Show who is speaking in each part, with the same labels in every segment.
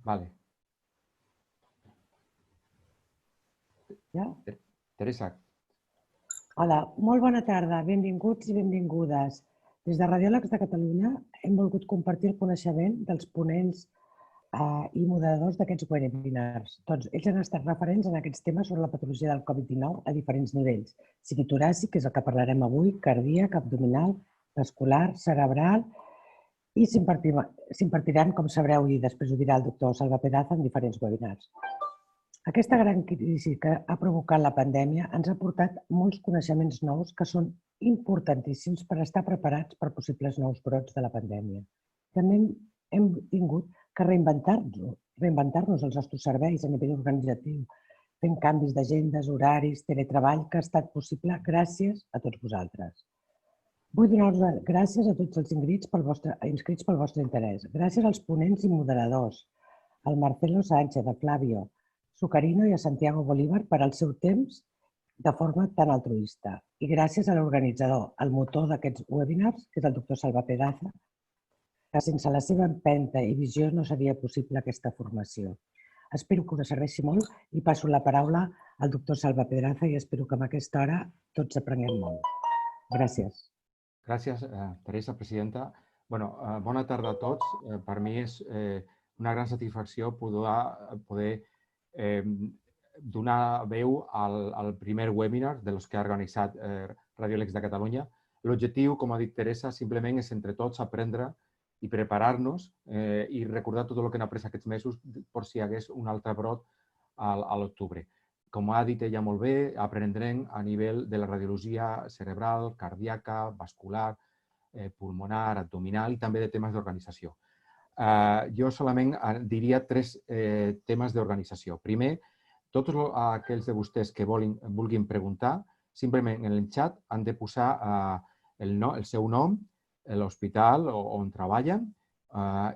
Speaker 1: Vale.
Speaker 2: Ja?
Speaker 1: Teresa.
Speaker 2: Hola, molt bona tarda, benvinguts i benvingudes. Des de Radiòlegs de Catalunya hem volgut compartir el coneixement dels ponents i moderadors d'aquests webinars. Doncs ells han estat referents en aquests temes sobre la patologia del Covid-19 a diferents nivells, sigui toràcic, que és el que parlarem avui, cardíac, abdominal, vascular, cerebral, i s'impartiran, com sabreu, i després ho dirà el doctor Salva Pedraza, en diferents webinars. Aquesta gran crisi que ha provocat la pandèmia ens ha portat molts coneixements nous que són importantíssims per estar preparats per possibles nous brots de la pandèmia. També hem tingut que reinventar-nos els nostres serveis a nivell organitzatiu, fent canvis d'agendes, horaris, teletreball, que ha estat possible gràcies a tots vosaltres. Vull donar-vos les gràcies a tots els inscrits pel vostre interès. Gràcies als ponents i moderadors, al Marcelo Sánchez, a Flavio Zucarino i a Santiago Bolívar per al seu temps de forma tan altruista. I gràcies a l'organitzador, el motor d'aquests webinars, que és el doctor Salva Pedraza, que sense la seva empenta i visió no seria possible aquesta formació. Espero que us serveixi molt i passo la paraula al doctor Salva Pedraza i espero que en aquesta hora tots aprenguem molt. Gràcies.
Speaker 1: Gràcies, Teresa, presidenta. Bona tarda a tots. Per mi és una gran satisfacció poder donar veu al primer webinar dels que ha organitzat Radiòlegs de Catalunya. L'objectiu, com ha dit Teresa, simplement és entre tots aprendre i preparar-nos i recordar tot el que hem après aquests mesos per si hi hagués un altre brot a l'octubre. Com ha dit ella molt bé, aprendrem a nivell de la radiologia cerebral, cardíaca, vascular, pulmonar, abdominal i també de temes d'organització. Jo solament diria 3 temes d'organització. Primer, tots aquells de vostès que vulguin preguntar, simplement en el xat han de posar el seu nom, l'hospital on treballen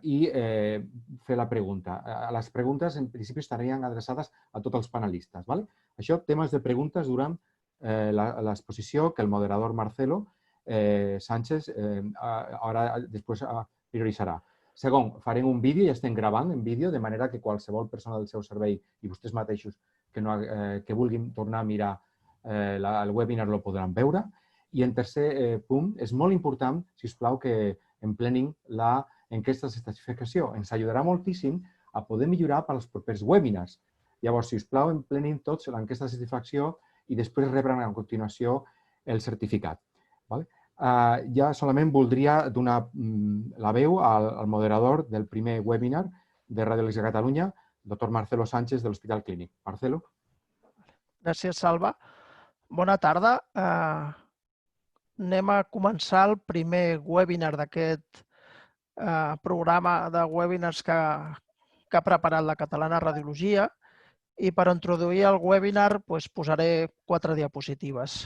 Speaker 1: i fer la pregunta. Les preguntes, en principi, estarien adreçades a tots els panelistes. Això, temes de preguntes durant l'exposició que el moderador Marcelo Sánchez després prioritzarà. Segon, farem un vídeo i estem gravant en vídeo, de manera que qualsevol persona del seu servei i vostès mateixos que vulguin tornar a mirar el webinar el podran veure. I en tercer punt, és molt important, si us plau, que emplenin l'enquesta de satisfacció. Ens ajudarà moltíssim a poder millorar per als propers webinars. Llavors, si us plau, emplenin tots l'enquesta de satisfacció i després rebran a continuació el certificat. Ja solament voldria donar la veu al moderador del primer webinar de Radiòlegs de Catalunya, el doctor Marcelo Sánchez, de l'Hospital Clínic. Marcelo.
Speaker 3: Gràcies, Salva. Bona tarda. Anem a començar el primer webinar d'aquest programa de webinars que ha preparat la Catalana Radiologia i per introduir el webinar posaré 4 diapositives.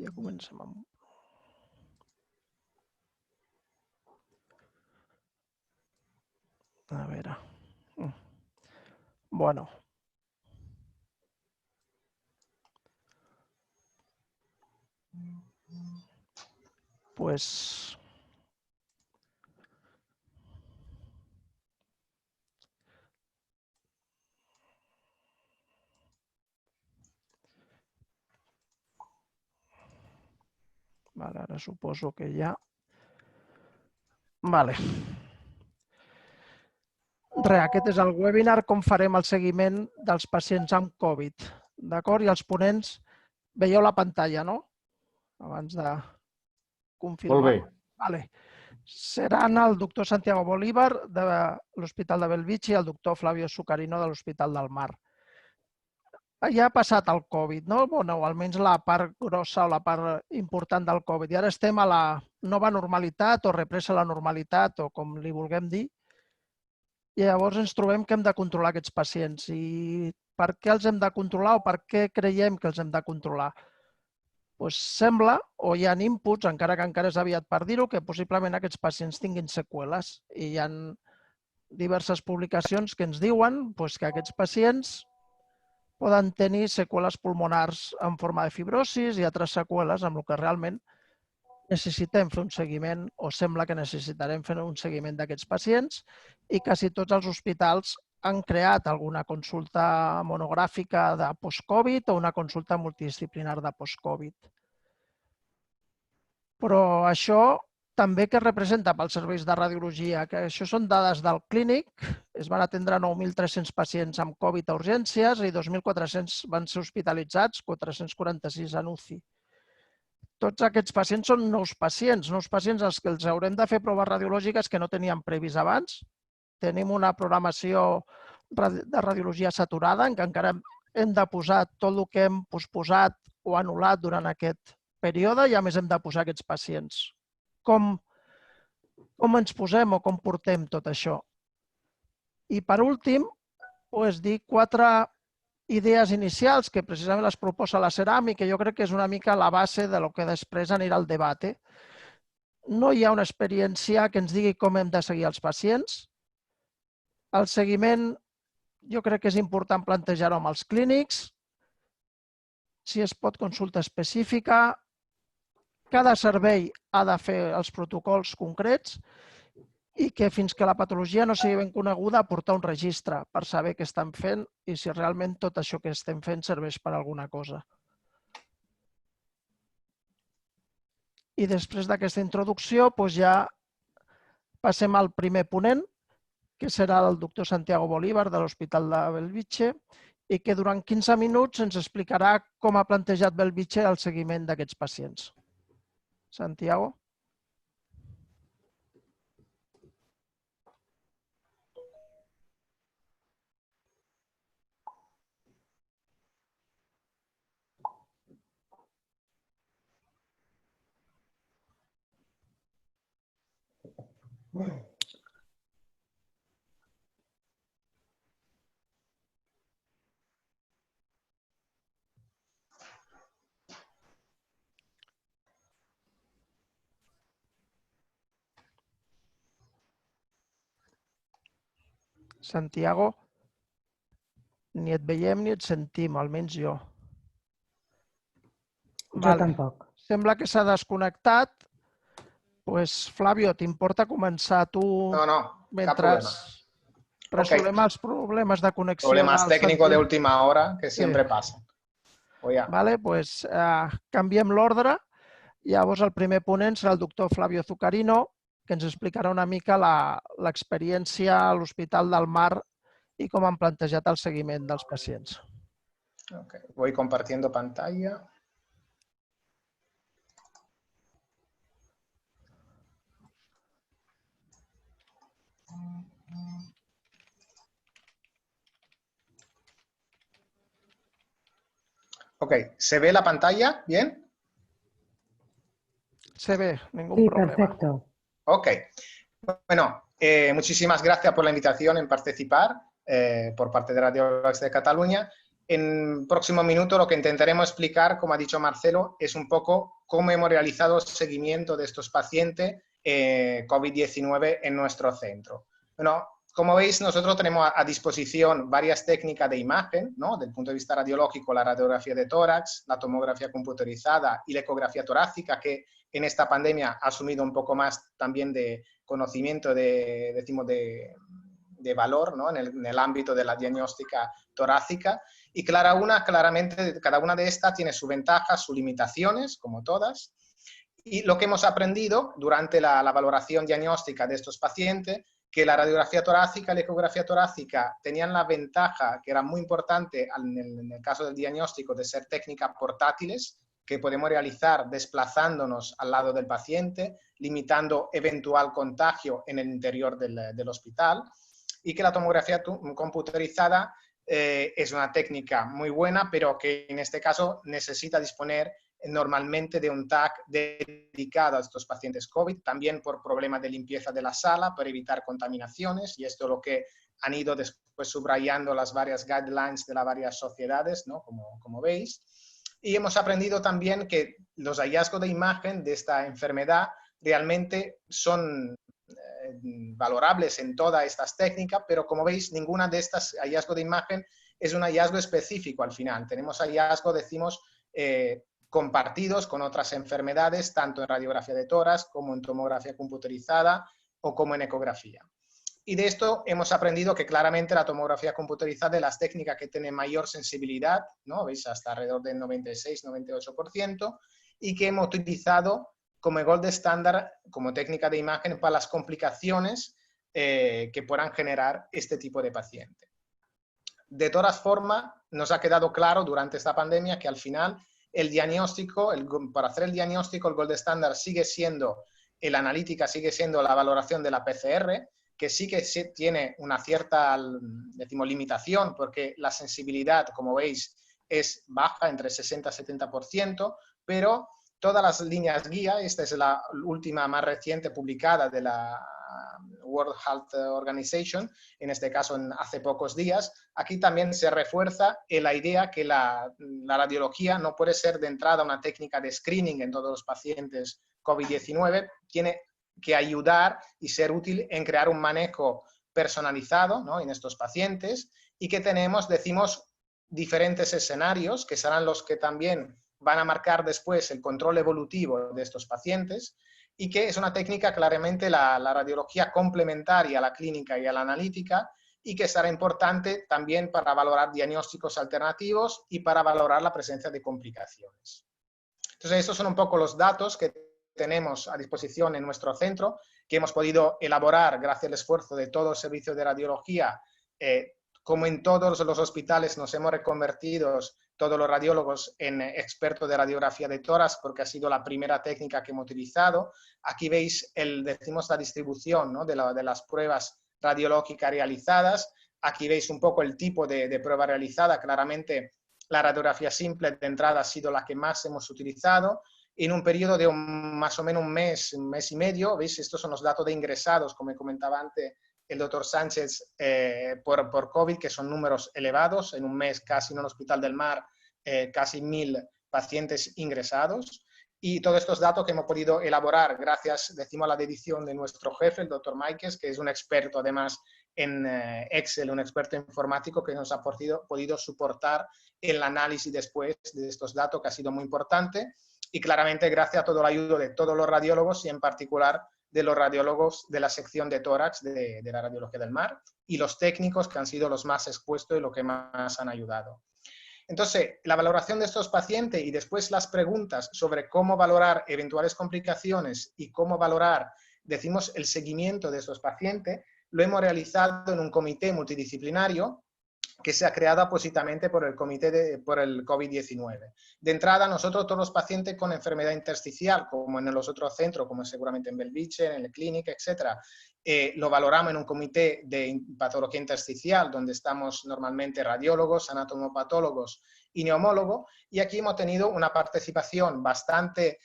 Speaker 3: Ja comencem amb... A veure... Bueno. Pues... Ara suposo que ja... Vale. Aquest és el webinar, com farem el seguiment dels pacients amb Covid. D'acord? I els ponents, veieu la pantalla, no? Abans de confirmar.
Speaker 1: Molt bé.
Speaker 3: Vale. Seran el doctor Santiago Bolívar de l'Hospital de Bellvitge i el doctor Flavio Zucarino de l'Hospital del Mar. Ja ha passat el Covid, no? O almenys la part grossa o la part important del Covid. I ara estem a la nova normalitat o represa la normalitat o com li vulguem dir. I llavors ens trobem que hem de controlar aquests pacients. I per què els hem de controlar o per què creiem que els hem de controlar? Sembla, o hi ha inputs, encara que encara és aviat per dir-ho, que possiblement aquests pacients tinguin seqüeles. I hi ha diverses publicacions que ens diuen que aquests pacients poden tenir seqüeles pulmonars en forma de fibrosis i altres seqüeles amb el que realment necessitem fer un seguiment o sembla que necessitarem fer un seguiment d'aquests pacients i quasi tots els hospitals han creat alguna consulta monogràfica de post-Covid o una consulta multidisciplinar de post-Covid. Però això també què representa pels serveis de radiologia? Que això són dades del clínic. Es van atendre 9.300 pacients amb Covid a urgències i 2.400 van ser hospitalitzats, 446 en UCI. Tots aquests pacients són nous pacients als que els haurem de fer proves radiològiques que no teníem previst abans. Tenim una programació de radiologia saturada en què encara hem de posar tot el que hem posposat o anul·lat durant aquest període i a més hem de posar aquests pacients. Com ens posem o com portem tot això? I per últim, dir 4 idees inicials que precisament les proposa la Cerami, que jo crec que és una mica la base de lo que després anirà al debat. No hi ha una experiència que ens digui com hem de seguir els pacients. El seguiment jo crec que és important plantejar-ho amb els clínics. Si es pot, consulta específica. Cada servei ha de fer els protocols concrets i que fins que la patologia no sigui ben coneguda portar un registre per saber què estem fent i si realment tot això que estem fent serveix per alguna cosa. I després d'aquesta introducció ja passem al primer ponent, que serà el doctor Santiago Bolívar de l'Hospital de Bellvitge i que durant 15 minuts ens explicarà com ha plantejat Bellvitge el seguiment d'aquests pacients. Santiago. Santiago, ni et veiem ni et sentim, almenys jo.
Speaker 2: Jo tampoc.
Speaker 3: Sembla que s'ha desconnectat. Flavio, t'importa començar tu?
Speaker 4: No, cap problema.
Speaker 3: Resolvem els problemes de connexió.
Speaker 4: Problemes tècnics d'última hora que sempre passen.
Speaker 3: Canviem l'ordre. Llavors el primer ponent serà el doctor Flavio Zuccarino, que ens explicarà una mica l'experiència a l'Hospital del Mar y cómo han plantejat el seguiment dels pacients.
Speaker 4: Voy compartiendo pantalla. ¿Se ve la pantalla? ¿Bien?
Speaker 3: Se ve, ningún problema.
Speaker 2: Perfecto.
Speaker 4: Bueno, muchísimas gracias por la invitación en participar por parte de Radiólogos de Cataluña. En próximo minuto lo que intentaremos explicar, como ha dicho Marcelo, es un poco cómo hemos realizado el seguimiento de estos pacientes COVID-19 en nuestro centro. Bueno, como veis, nosotros tenemos a disposición varias técnicas de imagen, ¿no? Desde el punto de vista radiológico, la radiografía de tórax, la tomografía computerizada y la ecografía torácica, que en esta pandemia ha asumido un poco más también de conocimiento, de valor, ¿no? en el ámbito de la diagnóstica torácica. Y claramente, cada una de estas tiene sus ventajas, sus limitaciones, como todas. Y lo que hemos aprendido durante la valoración diagnóstica de estos pacientes, que la radiografía torácica y la ecografía torácica tenían la ventaja, que era muy importante en el caso del diagnóstico, de ser técnicas portátiles, que podemos realizar desplazándonos al lado del paciente, limitando eventual contagio en el interior del hospital, y que la tomografía computerizada es una técnica muy buena, pero que en este caso necesita disponer normalmente de un TAC dedicado a estos pacientes COVID, también por problemas de limpieza de la sala, para evitar contaminaciones, y esto es lo que han ido después subrayando las varias guidelines de las varias sociedades, ¿no? como veis. Y hemos aprendido también que los hallazgos de imagen de esta enfermedad realmente son valorables en todas estas técnicas, pero como veis, ninguna de estas hallazgos de imagen es un hallazgo específico al final. Tenemos hallazgo, decimos, compartidos con otras enfermedades, tanto en radiografía de tórax como en tomografía computerizada o como en ecografía. Y de esto hemos aprendido que claramente la tomografía computerizada es la técnica que tiene mayor sensibilidad, ¿no? Veis, hasta alrededor del 96-98%, y que hemos utilizado como gold estándar, como técnica de imagen para las complicaciones que puedan generar este tipo de paciente. De todas formas, nos ha quedado claro durante esta pandemia que al final el diagnóstico, para hacer el diagnóstico, el gold estándar sigue siendo, la analítica sigue siendo la valoración de la PCR, que sí que tiene una cierta, decimos, limitación, porque la sensibilidad, como veis, es baja, entre 60 y 70%, pero todas las líneas guía, esta es la última más reciente publicada de la World Health Organization, en este caso hace pocos días, aquí también se refuerza la idea que la radiología no puede ser de entrada una técnica de screening en todos los pacientes COVID-19, tiene que ayudar y ser útil en crear un manejo personalizado, ¿no?, en estos pacientes, y que tenemos, decimos, diferentes escenarios que serán los que también van a marcar después el control evolutivo de estos pacientes, y que es una técnica claramente la radiología complementaria a la clínica y a la analítica, y que será importante también para valorar diagnósticos alternativos y para valorar la presencia de complicaciones. Entonces, estos son un poco los datos que tenemos a disposición en nuestro centro, que hemos podido elaborar gracias al esfuerzo de todo el servicio de radiología. Como en todos los hospitales nos hemos reconvertido todos los radiólogos en expertos de radiografía de tórax, porque ha sido la primera técnica que hemos utilizado. Aquí veis, decimos, la distribución, ¿no?, de las pruebas radiológicas realizadas. Aquí veis un poco el tipo de prueba realizada. Claramente la radiografía simple de entrada ha sido la que más hemos utilizado. En un periodo de más o menos un mes y medio, veis, estos son los datos de ingresados, como comentaba antes el doctor Sánchez, por COVID, que son números elevados. En un mes, casi en un hospital del Mar, casi 1000 pacientes ingresados. Y todos estos datos que hemos podido elaborar gracias, decimos, a la dedicación de nuestro jefe, el doctor Máiquez, que es un experto además en Excel, un experto informático que nos ha podido soportar el análisis después de estos datos, que ha sido muy importante. Y claramente gracias a toda la ayuda de todos los radiólogos y en particular de los radiólogos de la sección de tórax de la radiología del Mar y los técnicos que han sido los más expuestos y los que más han ayudado. Entonces, la valoración de estos pacientes y después las preguntas sobre cómo valorar eventuales complicaciones y cómo valorar, decimos, el seguimiento de estos pacientes, lo hemos realizado en un comité multidisciplinario que se ha creado apósitamente por el comité por el COVID-19. De entrada, nosotros todos los pacientes con enfermedad intersticial, como en los otros centros, como seguramente en Belviche, en el Clinic, etc., lo valoramos en un comité de patología intersticial, donde estamos normalmente radiólogos, anatomopatólogos y neumólogos, y aquí hemos tenido una participación bastante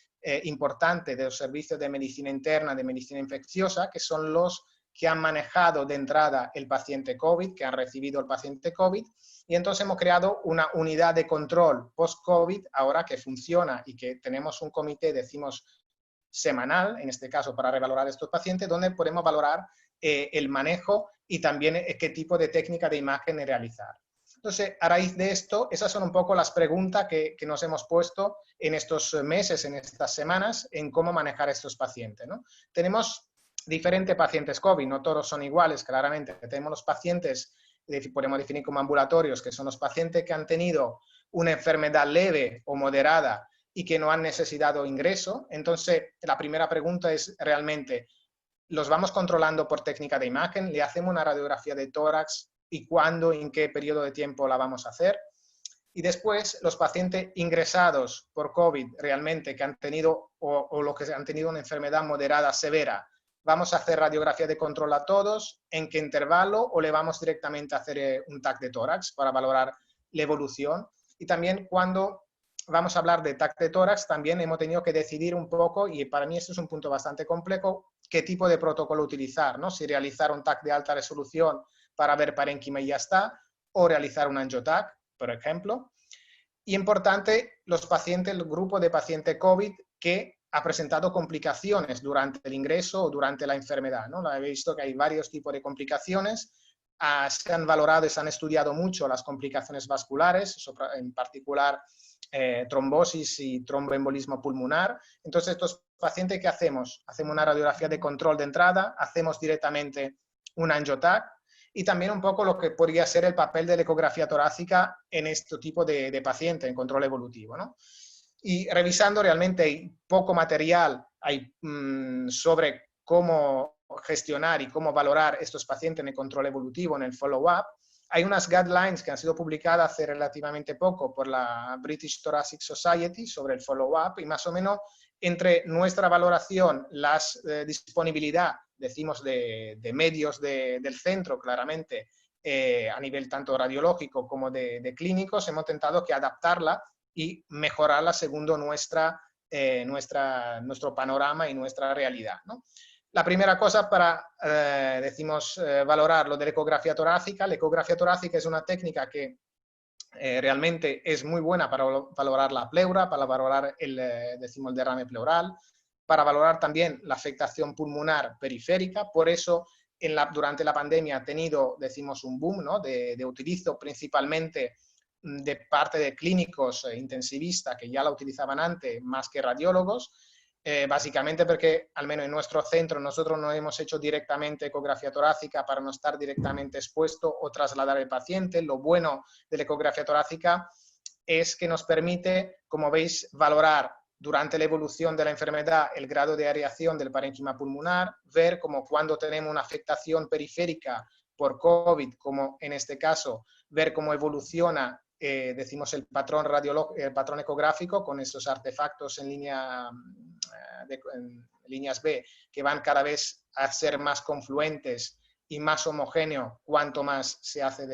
Speaker 4: importante de los servicios de medicina interna, de medicina infecciosa, que son los que han manejado de entrada el paciente COVID, que han recibido el paciente COVID, y entonces hemos creado una unidad de control post-COVID, ahora que funciona y que tenemos un comité, decimos, semanal, en este caso para revalorar estos pacientes, donde podemos valorar el manejo y también qué tipo de técnica de imagen realizar. Entonces, a raíz de esto, esas son un poco las preguntas que nos hemos puesto en estos meses, en estas semanas, en cómo manejar estos pacientes, ¿no? Tenemos diferentes pacientes COVID, no todos son iguales, claramente. Tenemos los pacientes, podemos definir como ambulatorios, que son los pacientes que han tenido una enfermedad leve o moderada y que no han necesitado ingreso. Entonces, la primera pregunta es realmente, ¿los vamos controlando por técnica de imagen? ¿Le hacemos una radiografía de tórax? ¿Y cuándo, en qué periodo de tiempo la vamos a hacer? Y después, los pacientes ingresados por COVID realmente que han tenido o los que han tenido una enfermedad moderada severa, ¿vamos a hacer radiografía de control a todos? ¿En qué intervalo? ¿O le vamos directamente a hacer un TAC de tórax para valorar la evolución? Y también cuando vamos a hablar de TAC de tórax, también hemos tenido que decidir un poco, y para mí esto es un punto bastante complejo, qué tipo de protocolo utilizar, ¿no? Si realizar un TAC de alta resolución para ver parénquima y ya está, o realizar un angioTAC, por ejemplo. Y importante, los pacientes, el grupo de pacientes COVID que ha presentado complicaciones durante el ingreso o durante la enfermedad, ¿no? He visto que hay varios tipos de complicaciones. Se han valorado y se han estudiado mucho las complicaciones vasculares, en particular trombosis y tromboembolismo pulmonar. Entonces, estos pacientes, ¿qué hacemos? Hacemos una radiografía de control de entrada, hacemos directamente un angiotac y también un poco lo que podría ser el papel de la ecografía torácica en este tipo de paciente, en control evolutivo, ¿no? Y revisando realmente hay poco material sobre cómo gestionar y cómo valorar estos pacientes en el control evolutivo, en el follow-up. Hay unas guidelines que han sido publicadas hace relativamente poco por la British Thoracic Society sobre el follow-up y más o menos entre nuestra valoración, la disponibilidad, decimos, de medios del centro, claramente, a nivel tanto radiológico como de clínicos, hemos intentado que adaptarla y mejorarla según nuestro panorama y nuestra realidad, ¿no? La primera cosa para, valorar lo de la ecografía torácica. La ecografía torácica es una técnica que realmente es muy buena para valorar la pleura, para valorar el derrame pleural, para valorar también la afectación pulmonar periférica. Por eso, durante la pandemia ha tenido, un boom, ¿no? de utilizo principalmente de parte de clínicos intensivistas que ya la utilizaban antes, más que radiólogos, básicamente porque, al menos en nuestro centro, nosotros no hemos hecho directamente ecografía torácica para no estar directamente expuesto o trasladar al paciente. Lo bueno de la ecografía torácica es que nos permite, como veis, valorar durante la evolución de la enfermedad el grado de areación del parénquima pulmonar, ver como cuando tenemos una afectación periférica por COVID, como en este caso, ver cómo evoluciona el patrón ecográfico con estos artefactos en líneas B que van cada vez a ser más confluentes y más homogéneos cuanto más se hace,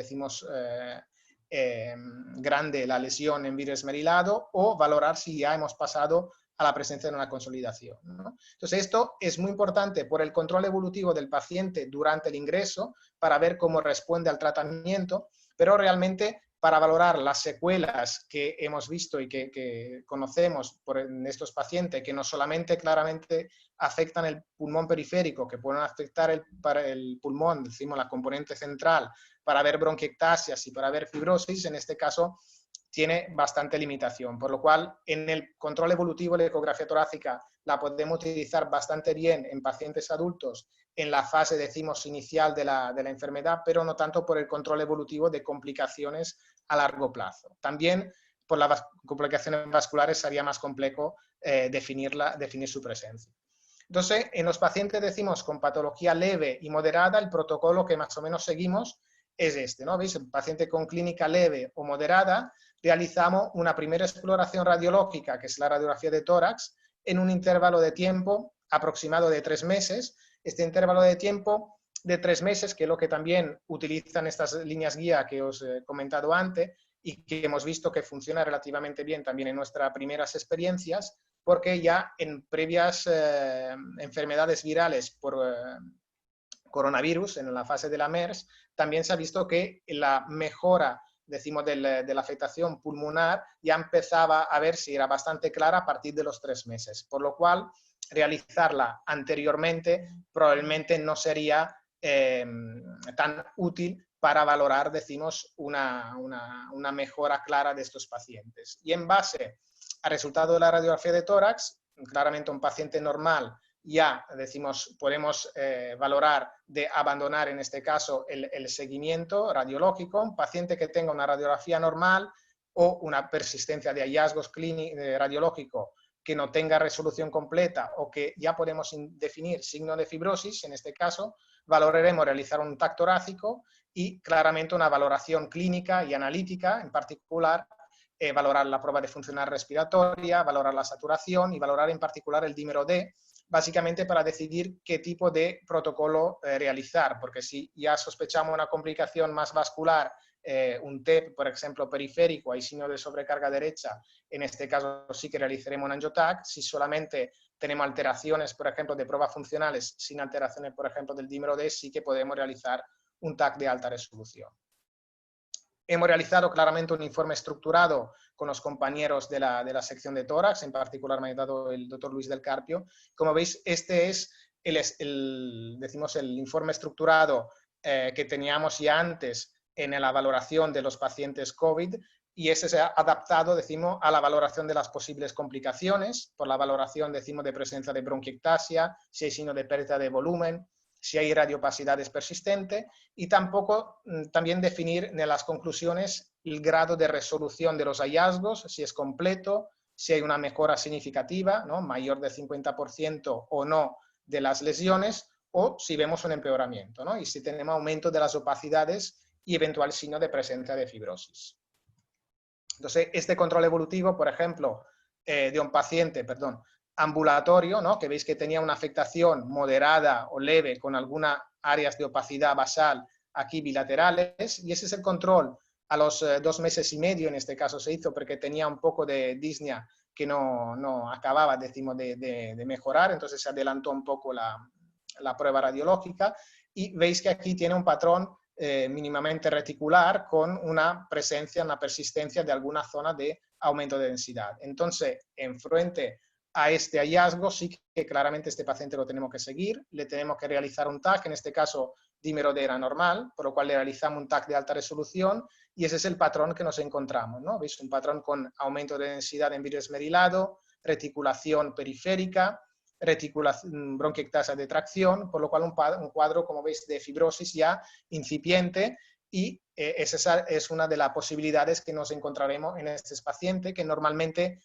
Speaker 4: grande la lesión en virus esmerilado, o valorar si ya hemos pasado a la presencia de una consolidación, ¿no? Entonces, esto es muy importante por el control evolutivo del paciente durante el ingreso para ver cómo responde al tratamiento, pero realmente para valorar las secuelas que hemos visto y que conocemos en estos pacientes, que no solamente claramente afectan el pulmón periférico, que pueden afectar el pulmón, la componente central, para ver bronquiectasias y para ver fibrosis, en este caso tiene bastante limitación, por lo cual en el control evolutivo la ecografía torácica la podemos utilizar bastante bien en pacientes adultos en la fase, inicial de la enfermedad, pero no tanto por el control evolutivo de complicaciones a largo plazo. También por las complicaciones vasculares sería más complejo definir su presencia. Entonces, en los pacientes, con patología leve y moderada, el protocolo que más o menos seguimos es este, ¿no? ¿Veis? El paciente con clínica leve o moderada, realizamos una primera exploración radiológica, que es la radiografía de tórax, en un intervalo de tiempo aproximado de 3 meses. Este intervalo de tiempo de 3 meses, que es lo que también utilizan estas líneas guía que os he comentado antes y que hemos visto que funciona relativamente bien también en nuestras primeras experiencias, porque ya en previas enfermedades virales por coronavirus, en la fase de la MERS, también se ha visto que la mejora, de la afectación pulmonar ya empezaba a ver si era bastante clara a partir de los 3 meses, por lo cual realizarla anteriormente probablemente no sería tan útil para valorar, una mejora clara de estos pacientes. Y en base al resultado de la radiografía de tórax, claramente un paciente normal ya, podemos valorar de abandonar en este caso el seguimiento radiológico. Un paciente que tenga una radiografía normal o una persistencia de hallazgos radiológicos que no tenga resolución completa o que ya podemos definir signo de fibrosis, en este caso, valoraremos realizar un TAC torácico y claramente una valoración clínica y analítica, en particular, valorar la prueba de funcionalidad respiratoria, valorar la saturación y valorar en particular el dímero D, básicamente para decidir qué tipo de protocolo realizar, porque si ya sospechamos una complicación más vascular, un TEP, por ejemplo, periférico, hay signo de sobrecarga derecha, en este caso sí que realizaremos un angiotac. Si solamente tenemos alteraciones, por ejemplo, de pruebas funcionales, sin alteraciones, por ejemplo, del dímero D, sí que podemos realizar un TAC de alta resolución. Hemos realizado claramente un informe estructurado con los compañeros de la sección de tórax, en particular me ha dado el doctor Luis del Carpio. Como veis, este es el informe estructurado que teníamos ya antes en la valoración de los pacientes COVID, y ese se ha adaptado, decimos, a la valoración de las posibles complicaciones, por la valoración, decimos, de presencia de bronquiectasia, si hay signo de pérdida de volumen, si hay radiopacidades persistentes, y también definir en las conclusiones el grado de resolución de los hallazgos, si es completo, si hay una mejora significativa, ¿no?, mayor del 50% o no de las lesiones, o si vemos un empeoramiento, ¿no?, y si tenemos aumento de las opacidades y eventual signo de presencia de fibrosis. Entonces, este control evolutivo, por ejemplo, de un paciente, ambulatorio, ¿no?, que veis que tenía una afectación moderada o leve con algunas áreas de opacidad basal aquí bilaterales, y ese es el control a los 2 meses y medio, en este caso se hizo porque tenía un poco de disnea que no acababa, decimos, de mejorar, entonces se adelantó un poco la prueba radiológica, y veis que aquí tiene un patrón mínimamente reticular con una presencia, una persistencia de alguna zona de aumento de densidad. Entonces, en frente a este hallazgo, sí que claramente este paciente lo tenemos que seguir, le tenemos que realizar un TAC, en este caso dímero D era normal, por lo cual le realizamos un TAC de alta resolución, y ese es el patrón que nos encontramos, ¿no? ¿Veis? Un patrón con aumento de densidad en vidrio esmerilado, reticulación periférica, bronquiectasia de tracción, por lo cual un cuadro, como veis, de fibrosis ya incipiente, y esa es una de las posibilidades que nos encontraremos en este paciente, que normalmente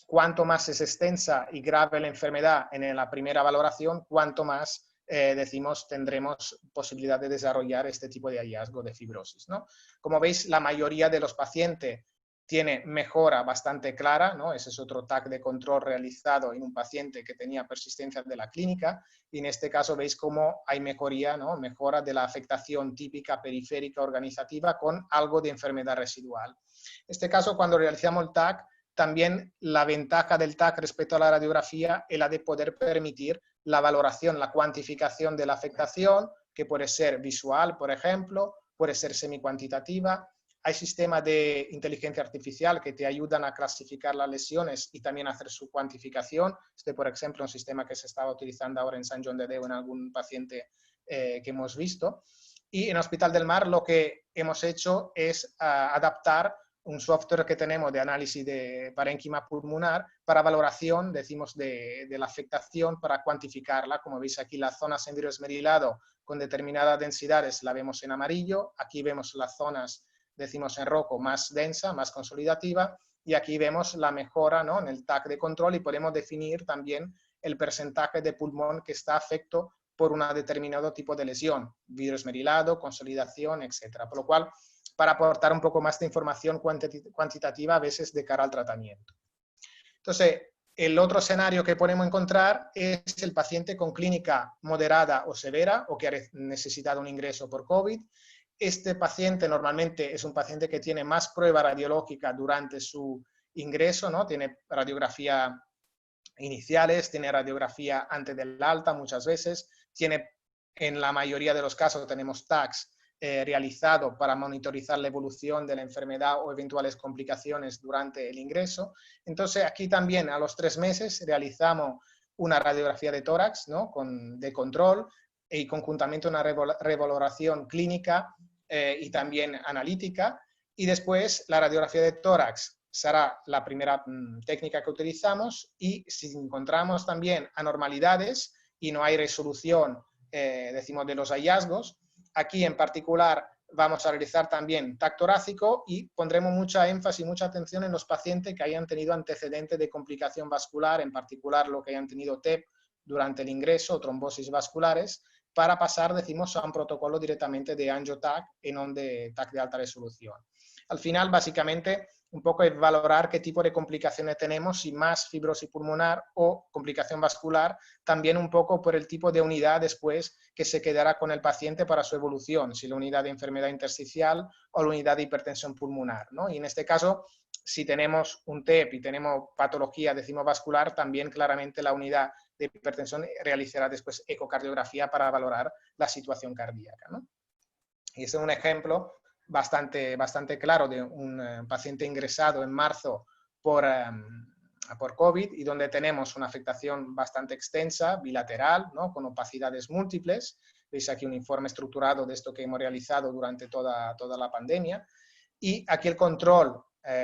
Speaker 4: cuanto más es extensa y grave la enfermedad en la primera valoración, cuanto más decimos tendremos posibilidad de desarrollar este tipo de hallazgo de fibrosis, ¿no? Como veis, la mayoría de los pacientes tiene mejora bastante clara, ¿no? Ese es otro TAC de control realizado en un paciente que tenía persistencia de la clínica, y en este caso veis cómo hay mejoría, ¿no?, mejora de la afectación típica periférica organizativa con algo de enfermedad residual. En este caso, cuando realizamos el TAC, también la ventaja del TAC respecto a la radiografía es la de poder permitir la valoración, la cuantificación de la afectación, que puede ser visual, por ejemplo, puede ser semicuantitativa. Hay sistemas de inteligencia artificial que te ayudan a clasificar las lesiones y también a hacer su cuantificación. Por ejemplo, un sistema que se estaba utilizando ahora en Sant Joan de Déu en algún paciente que hemos visto. Y en Hospital del Mar lo que hemos hecho es adaptar un software que tenemos de análisis de parénquima pulmonar para valoración, decimos, de la afectación, para cuantificarla. Como veis aquí, las zonas en vidrio esmerilado con determinadas densidades la vemos en amarillo. Aquí vemos las zonas, decimos, en rojo más densa, más consolidativa. Y aquí vemos la mejora, ¿no?, en el TAC de control, y podemos definir también el porcentaje de pulmón que está afecto por un determinado tipo de lesión, vidrio esmerilado, consolidación, etc. Por lo cual, para aportar un poco más de información cuantitativa a veces de cara al tratamiento. Entonces, el otro escenario que podemos encontrar es el paciente con clínica moderada o severa o que ha necesitado un ingreso por COVID. Este paciente normalmente es un paciente que tiene más prueba radiológica durante su ingreso, ¿no? Tiene radiografía iniciales, tiene radiografía antes del alta muchas veces, tiene, en la mayoría de los casos tenemos TACs realizado para monitorizar la evolución de la enfermedad o eventuales complicaciones durante el ingreso. Entonces aquí también a los 3 meses realizamos una radiografía de tórax, ¿no?, de control, y conjuntamente una revaloración clínica y también analítica, y después la radiografía de tórax será la primera técnica que utilizamos, y si encontramos también anormalidades y no hay resolución, decimos, de los hallazgos, aquí en particular vamos a realizar también TAC torácico y pondremos mucha énfasis y mucha atención en los pacientes que hayan tenido antecedentes de complicación vascular, en particular lo que hayan tenido TEP durante el ingreso o trombosis vasculares, para pasar, decimos, a un protocolo directamente de angio-TAC y no de TAC de alta resolución. Al final, básicamente, un poco es valorar qué tipo de complicaciones tenemos, si más fibrosis pulmonar o complicación vascular, también un poco por el tipo de unidad después que se quedará con el paciente para su evolución, si la unidad de enfermedad intersticial o la unidad de hipertensión pulmonar, ¿no? Y en este caso, si tenemos un TEP y tenemos patología, decimos, vascular, también claramente la unidad de hipertensión realizará después ecocardiografía para valorar la situación cardíaca, ¿no? Y este es un ejemplo bastante claro de un paciente ingresado en marzo por COVID, y donde tenemos una afectación bastante extensa, bilateral, ¿no?, con opacidades múltiples, Veis aquí un informe estructurado de esto que hemos realizado durante toda la pandemia. Y aquí el control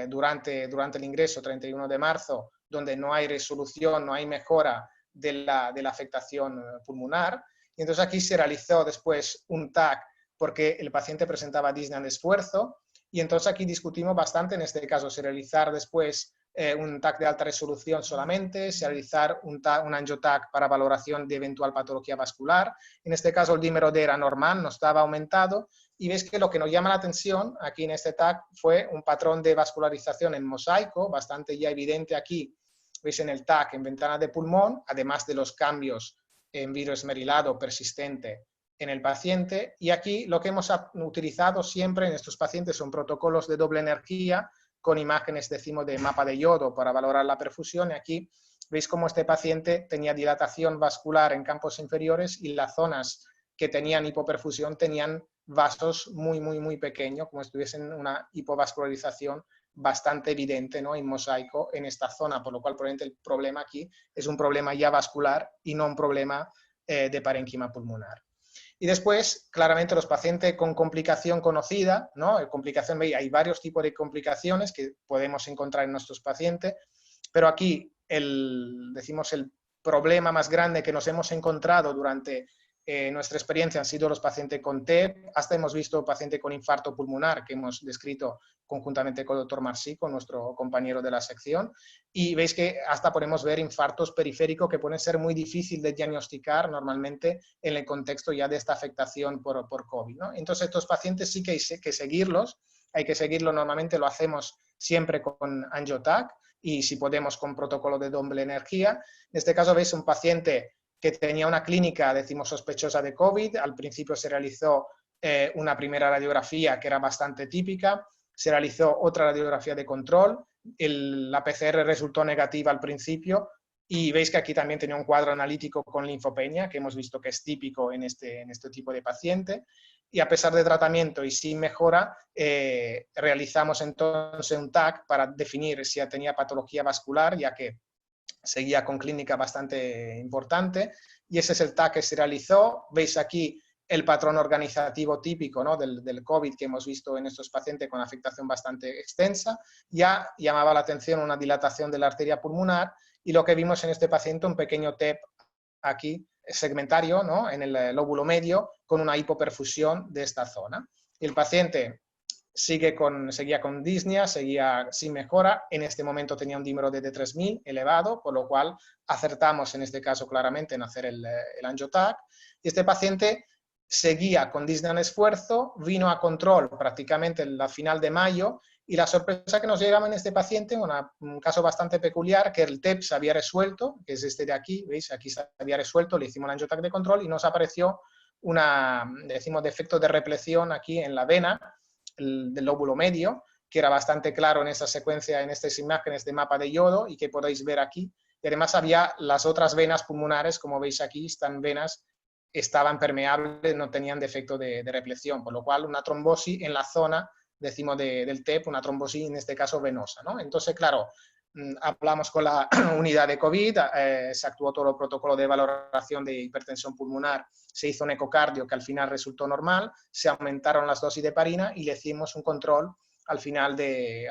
Speaker 4: durante el ingreso, 31 de marzo, donde no hay resolución, no hay mejora de la afectación pulmonar. Y entonces aquí se realizó después un TAC porque el paciente presentaba disnea de esfuerzo. Y entonces aquí discutimos bastante, en este caso, si realizar después un TAC de alta resolución solamente, si realizar un angio-TAC para valoración de eventual patología vascular. En este caso el dímero D era normal, no estaba aumentado. Y veis que lo que nos llama la atención aquí en este TAC fue un patrón de vascularización en mosaico, bastante ya evidente aquí. Veis en el TAC en ventana de pulmón, además de los cambios en vidrio esmerilado persistente en el paciente. Y aquí lo que hemos utilizado siempre en estos pacientes son protocolos de doble energía con imágenes, decimos, de mapa de yodo para valorar la perfusión. Y aquí veis cómo este paciente tenía dilatación vascular en campos inferiores y las zonas que tenían hipoperfusión tenían vasos muy pequeños, como si tuviesen una hipovascularización bastante evidente, ¿no?, en mosaico en esta zona, por lo cual probablemente el problema aquí es un problema ya vascular y no un problema de parénquima pulmonar. Y después, claramente, los pacientes con complicación conocida, ¿no? Hay varios tipos de complicaciones que podemos encontrar en nuestros pacientes, pero aquí decimos el problema más grande que nos hemos encontrado durante nuestra experiencia han sido los pacientes con TEP, hasta hemos visto pacientes con infarto pulmonar que hemos descrito conjuntamente con el doctor Marcí, con nuestro compañero de la sección, y veis que hasta podemos ver infartos periféricos que pueden ser muy difíciles de diagnosticar normalmente en el contexto ya de esta afectación por COVID, ¿no? Entonces estos pacientes sí que hay que seguirlos, normalmente lo hacemos siempre con angio-TAC y si podemos con protocolo de doble energía. En este caso veis un paciente que tenía una clínica, decimos, sospechosa de COVID. Al principio se realizó una primera radiografía que era bastante típica, se realizó otra radiografía de control, la PCR resultó negativa al principio y veis que aquí también tenía un cuadro analítico con linfopenia, que hemos visto que es típico en este tipo de paciente. Y a pesar de tratamiento y sin mejora, realizamos entonces un TAC para definir si tenía patología vascular, ya que seguía con clínica bastante importante, y ese es el TAC que se realizó. Veis aquí el patrón organizativo típico, ¿no?, del COVID que hemos visto en estos pacientes con afectación bastante extensa. Ya llamaba la atención una dilatación de la arteria pulmonar y lo que vimos en este paciente, un pequeño TEP aquí segmentario, ¿no?, en el lóbulo medio con una hipoperfusión de esta zona. Y el paciente seguía con disnea, seguía sin mejora. En este momento tenía un dímero de 3000 elevado, por lo cual acertamos en este caso claramente en hacer el angio-TAC. Y este paciente seguía con disnea en esfuerzo, vino a control prácticamente en la final de mayo, y la sorpresa que nos llegaba en este paciente, un caso bastante peculiar, que el TEP se había resuelto, que es este de aquí, ¿veis? Aquí se había resuelto, le hicimos el angio-TAC de control y nos apareció decimos, defecto de repleción aquí en la vena del lóbulo medio, que era bastante claro en esa secuencia, en estas imágenes de mapa de yodo y que podéis ver aquí. Y además había las otras venas pulmonares, como veis aquí, estas venas estaban permeables, no tenían defecto de repleción, por lo cual una trombosis en la zona, decimos, del TEP, una trombosis en este caso venosa, ¿no? Entonces, claro, hablamos con la unidad de COVID, se actuó todo el protocolo de valoración de hipertensión pulmonar, se hizo un ecocardio que al final resultó normal, se aumentaron las dosis de heparina y le hicimos un control al final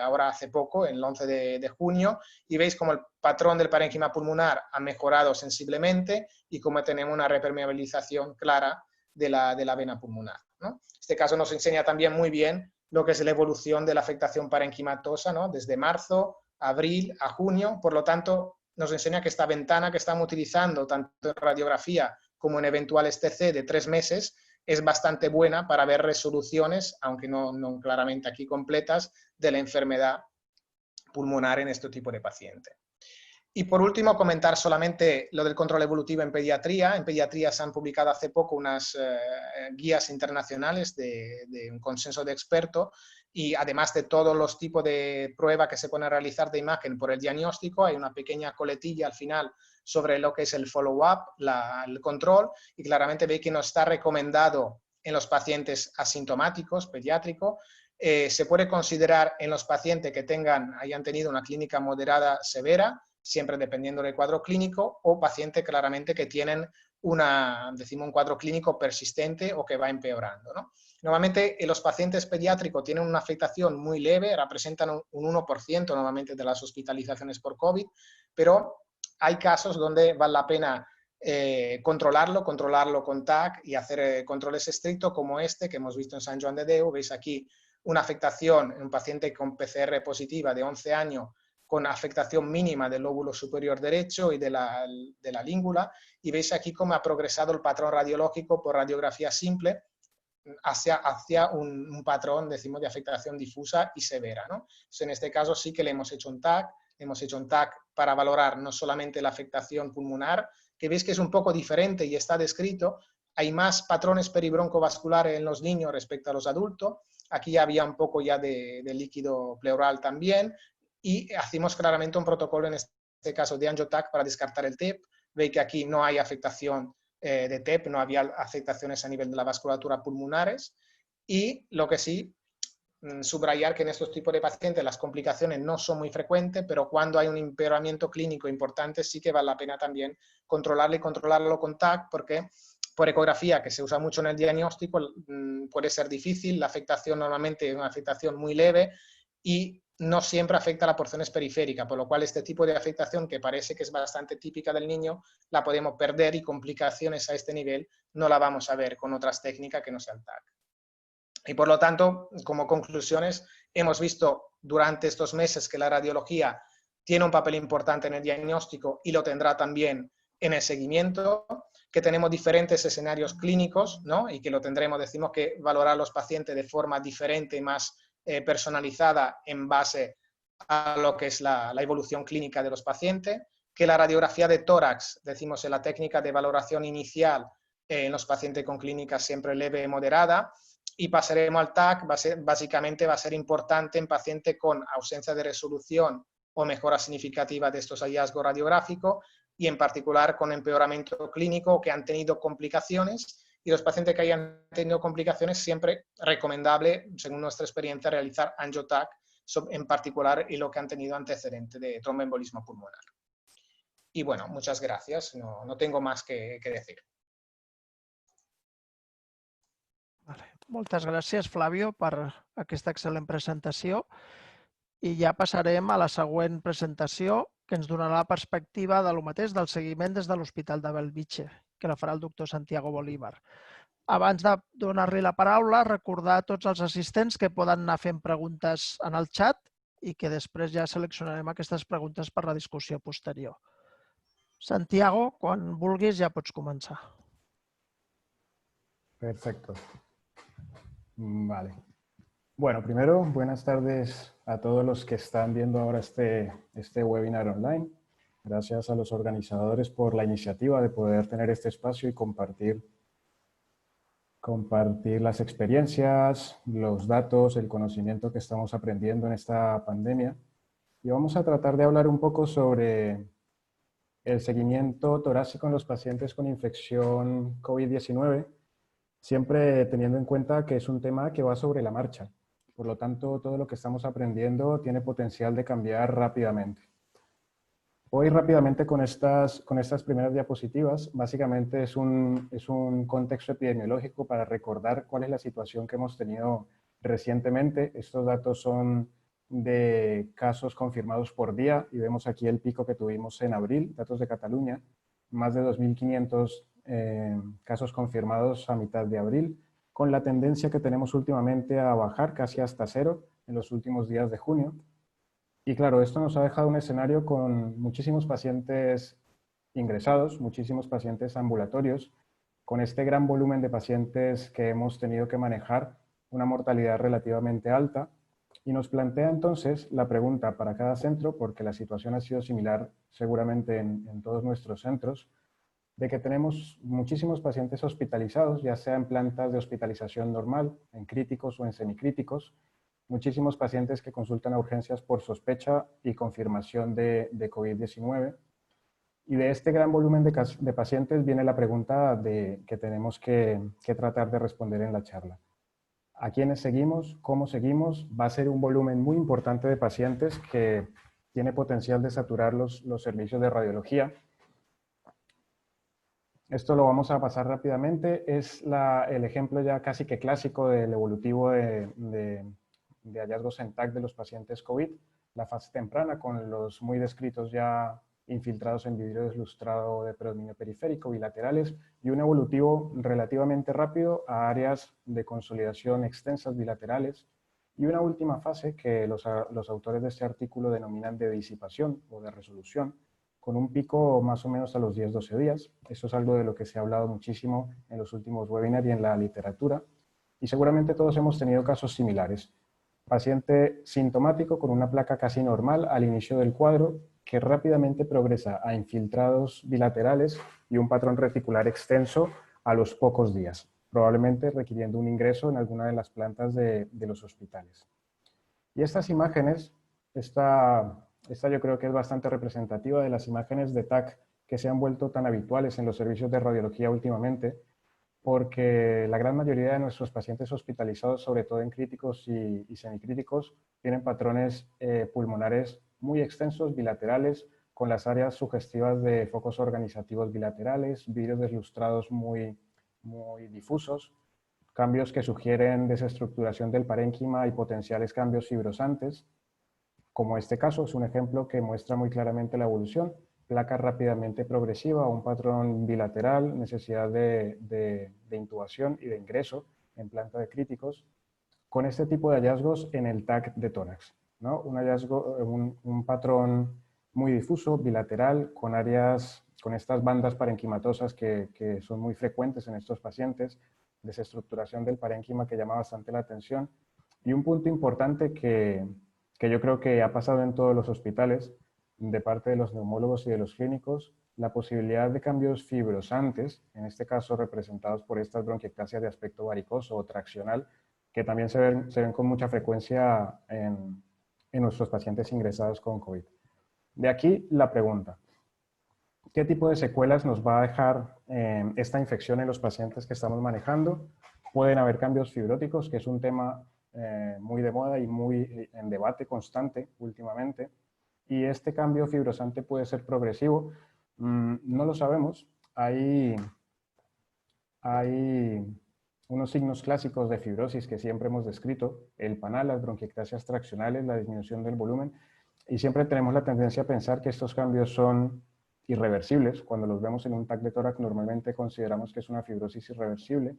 Speaker 4: ahora hace poco, el 11 de junio, y veis como el patrón del parénquima pulmonar ha mejorado sensiblemente y como tenemos una repermeabilización clara de la vena pulmonar, ¿no? Este caso nos enseña también muy bien lo que es la evolución de la afectación parenquimatosa, ¿no?, desde marzo, abril a junio. Por lo tanto, nos enseña que esta ventana que estamos utilizando, tanto en radiografía como en eventuales TC de 3 meses, es bastante buena para ver resoluciones, aunque no claramente aquí completas, de la enfermedad pulmonar en este tipo de paciente. Y por último, comentar solamente lo del control evolutivo en pediatría. En pediatría se han publicado hace poco unas guías internacionales de un consenso de expertos y además de todos los tipos de pruebas que se pueden realizar de imagen por el diagnóstico, hay una pequeña coletilla al final sobre lo que es el follow-up, el control, y claramente veis que no está recomendado en los pacientes asintomáticos, pediátricos. Se puede considerar en los pacientes que hayan tenido una clínica moderada severa, siempre dependiendo del cuadro clínico, o pacientes claramente que tienen decimos un cuadro clínico persistente o que va empeorando, ¿no? Normalmente los pacientes pediátricos tienen una afectación muy leve, representan un 1% normalmente de las hospitalizaciones por COVID, pero hay casos donde vale la pena controlarlo con TAC y hacer controles estrictos como este que hemos visto en San Joan de Déu. Veis aquí una afectación en un paciente con PCR positiva de 11 años con afectación mínima del lóbulo superior derecho y de la língula, y veis aquí cómo ha progresado el patrón radiológico por radiografía simple hacia un patrón, decimos, de afectación difusa y severa, ¿no? Entonces, en este caso sí que le hemos hecho un TAC para valorar no solamente la afectación pulmonar, que veis que es un poco diferente y está descrito. Hay más patrones peribroncovasculares en los niños respecto a los adultos. Aquí había un poco ya de líquido pleural también, y hacemos claramente un protocolo, en este caso de angioTAC, para descartar el TEP. Veis que aquí no hay afectación de TEP, no había afectaciones a nivel de la vasculatura pulmonares, y lo que sí, subrayar que en estos tipos de pacientes las complicaciones no son muy frecuentes, pero cuando hay un empeoramiento clínico importante sí que vale la pena también controlarlo y controlarlo con TAC, porque por ecografía, que se usa mucho en el diagnóstico, puede ser difícil. La afectación normalmente es una afectación muy leve y no siempre afecta a las porciones periféricas, por lo cual este tipo de afectación, que parece que es bastante típica del niño, la podemos perder, y complicaciones a este nivel no la vamos a ver con otras técnicas que no sean TAC. Y por lo tanto, como conclusiones, hemos visto durante estos meses que la radiología tiene un papel importante en el diagnóstico y lo tendrá también en el seguimiento, que tenemos diferentes escenarios clínicos, ¿no? Y que lo tendremos, decimos que valorar a los pacientes de forma diferente y más personalizada en base a lo que es la evolución clínica de los pacientes, que la radiografía de tórax, decimos en la técnica de valoración inicial en los pacientes con clínica siempre leve y moderada, y pasaremos al TAC, básicamente va a ser importante en pacientes con ausencia de resolución o mejora significativa de estos hallazgos radiográficos, y en particular con empeoramiento clínico que han tenido complicaciones. Y los pacientes que hayan tenido complicaciones, siempre recomendable, según nuestra experiencia, realizar angioTAC, en particular y lo que han tenido antecedente de tromboembolismo pulmonar. Y bueno, muchas gracias, no tengo más que decir.
Speaker 3: Vale. Moltes gràcies, Flavio, per aquesta excel·lent presentació. I ja passarem a la següent presentació, que ens donarà la perspectiva de lo mateix, del seguiment des de l'Hospital de Bellvitge, que la farà el doctor Santiago Bolívar. Abans de donar-li la paraula, recordar a tots els assistents que poden anar fent preguntes en el xat i que després ja seleccionarem aquestes preguntes per la discussió posterior. Santiago, quan vulguis ja pots començar.
Speaker 5: Perfecto. Vale. Bueno, primero, buenas tardes a todos los que están viendo ahora este webinar online. Gracias a los organizadores por la iniciativa de poder tener este espacio y compartir las experiencias, los datos, el conocimiento que estamos aprendiendo en esta pandemia. Y vamos a tratar de hablar un poco sobre el seguimiento torácico en los pacientes con infección COVID-19, siempre teniendo en cuenta que es un tema que va sobre la marcha. Por lo tanto, todo lo que estamos aprendiendo tiene potencial de cambiar rápidamente. Voy rápidamente con estas primeras diapositivas. Básicamente es un contexto epidemiológico para recordar cuál es la situación que hemos tenido recientemente. Estos datos son de casos confirmados por día y vemos aquí el pico que tuvimos en abril, datos de Cataluña, más de 2.500 casos confirmados a mitad de abril, con la tendencia que tenemos últimamente a bajar casi hasta cero en los últimos días de junio. Y claro, esto nos ha dejado un escenario con muchísimos pacientes ingresados, muchísimos pacientes ambulatorios, con este gran volumen de pacientes que hemos tenido que manejar, una mortalidad relativamente alta, y nos plantea entonces la pregunta para cada centro, porque la situación ha sido similar seguramente en todos nuestros centros, de que tenemos muchísimos pacientes hospitalizados, ya sea en plantas de hospitalización normal, en críticos o en semicríticos, muchísimos pacientes que consultan a urgencias por sospecha y confirmación de COVID-19. Y de este gran volumen de pacientes viene la pregunta que tenemos que tratar de responder en la charla. ¿A quiénes seguimos? ¿Cómo seguimos? Va a ser un volumen muy importante de pacientes que tiene potencial de saturar los servicios de radiología. Esto lo vamos a pasar rápidamente. Es el ejemplo ya casi que clásico del evolutivo de hallazgos en TAC de los pacientes COVID. La fase temprana con los muy descritos ya infiltrados en vidrio deslustrado de predominio periférico, bilaterales, y un evolutivo relativamente rápido a áreas de consolidación extensas bilaterales, y una última fase que los autores de este artículo denominan de disipación o de resolución, con un pico más o menos a los 10-12 días. Eso es algo de lo que se ha hablado muchísimo en los últimos webinars y en la literatura, y seguramente todos hemos tenido casos similares. Paciente sintomático con una placa casi normal al inicio del cuadro, que rápidamente progresa a infiltrados bilaterales y un patrón reticular extenso a los pocos días, probablemente requiriendo un ingreso en alguna de las plantas de los hospitales. Y estas imágenes, esta yo creo que es bastante representativa de las imágenes de TAC que se han vuelto tan habituales en los servicios de radiología últimamente, porque la gran mayoría de nuestros pacientes hospitalizados, sobre todo en críticos y semicríticos, tienen patrones pulmonares muy extensos, bilaterales, con las áreas sugestivas de focos organizativos bilaterales, vidrios deslustrados muy difusos, cambios que sugieren desestructuración del parénquima y potenciales cambios fibrosantes, como este caso es un ejemplo que muestra muy claramente la evolución, placa rápidamente progresiva, un patrón bilateral, necesidad de intubación y de ingreso en planta de críticos, con este tipo de hallazgos en el TAC de tórax, ¿no? Un hallazgo, un patrón muy difuso, bilateral, con áreas, con estas bandas parenquimatosas que son muy frecuentes en estos pacientes, desestructuración del parénquima que llama bastante la atención, y un punto importante que yo creo que ha pasado en todos los hospitales, de parte de los neumólogos y de los clínicos, la posibilidad de cambios fibrosantes, en este caso representados por estas bronquiectasias de aspecto varicoso o traccional, que también se ven con mucha frecuencia en nuestros pacientes ingresados con COVID. De aquí la pregunta: ¿qué tipo de secuelas nos va a dejar esta infección en los pacientes que estamos manejando? Pueden haber cambios fibróticos, que es un tema muy de moda y muy en debate constante últimamente. Y este cambio fibrosante puede ser progresivo. No lo sabemos. Hay unos signos clásicos de fibrosis que siempre hemos descrito: el PANAL, las bronquiectasias traccionales, la disminución del volumen. Y siempre tenemos la tendencia a pensar que estos cambios son irreversibles. Cuando los vemos en un TAC de tórax, normalmente consideramos que es una fibrosis irreversible.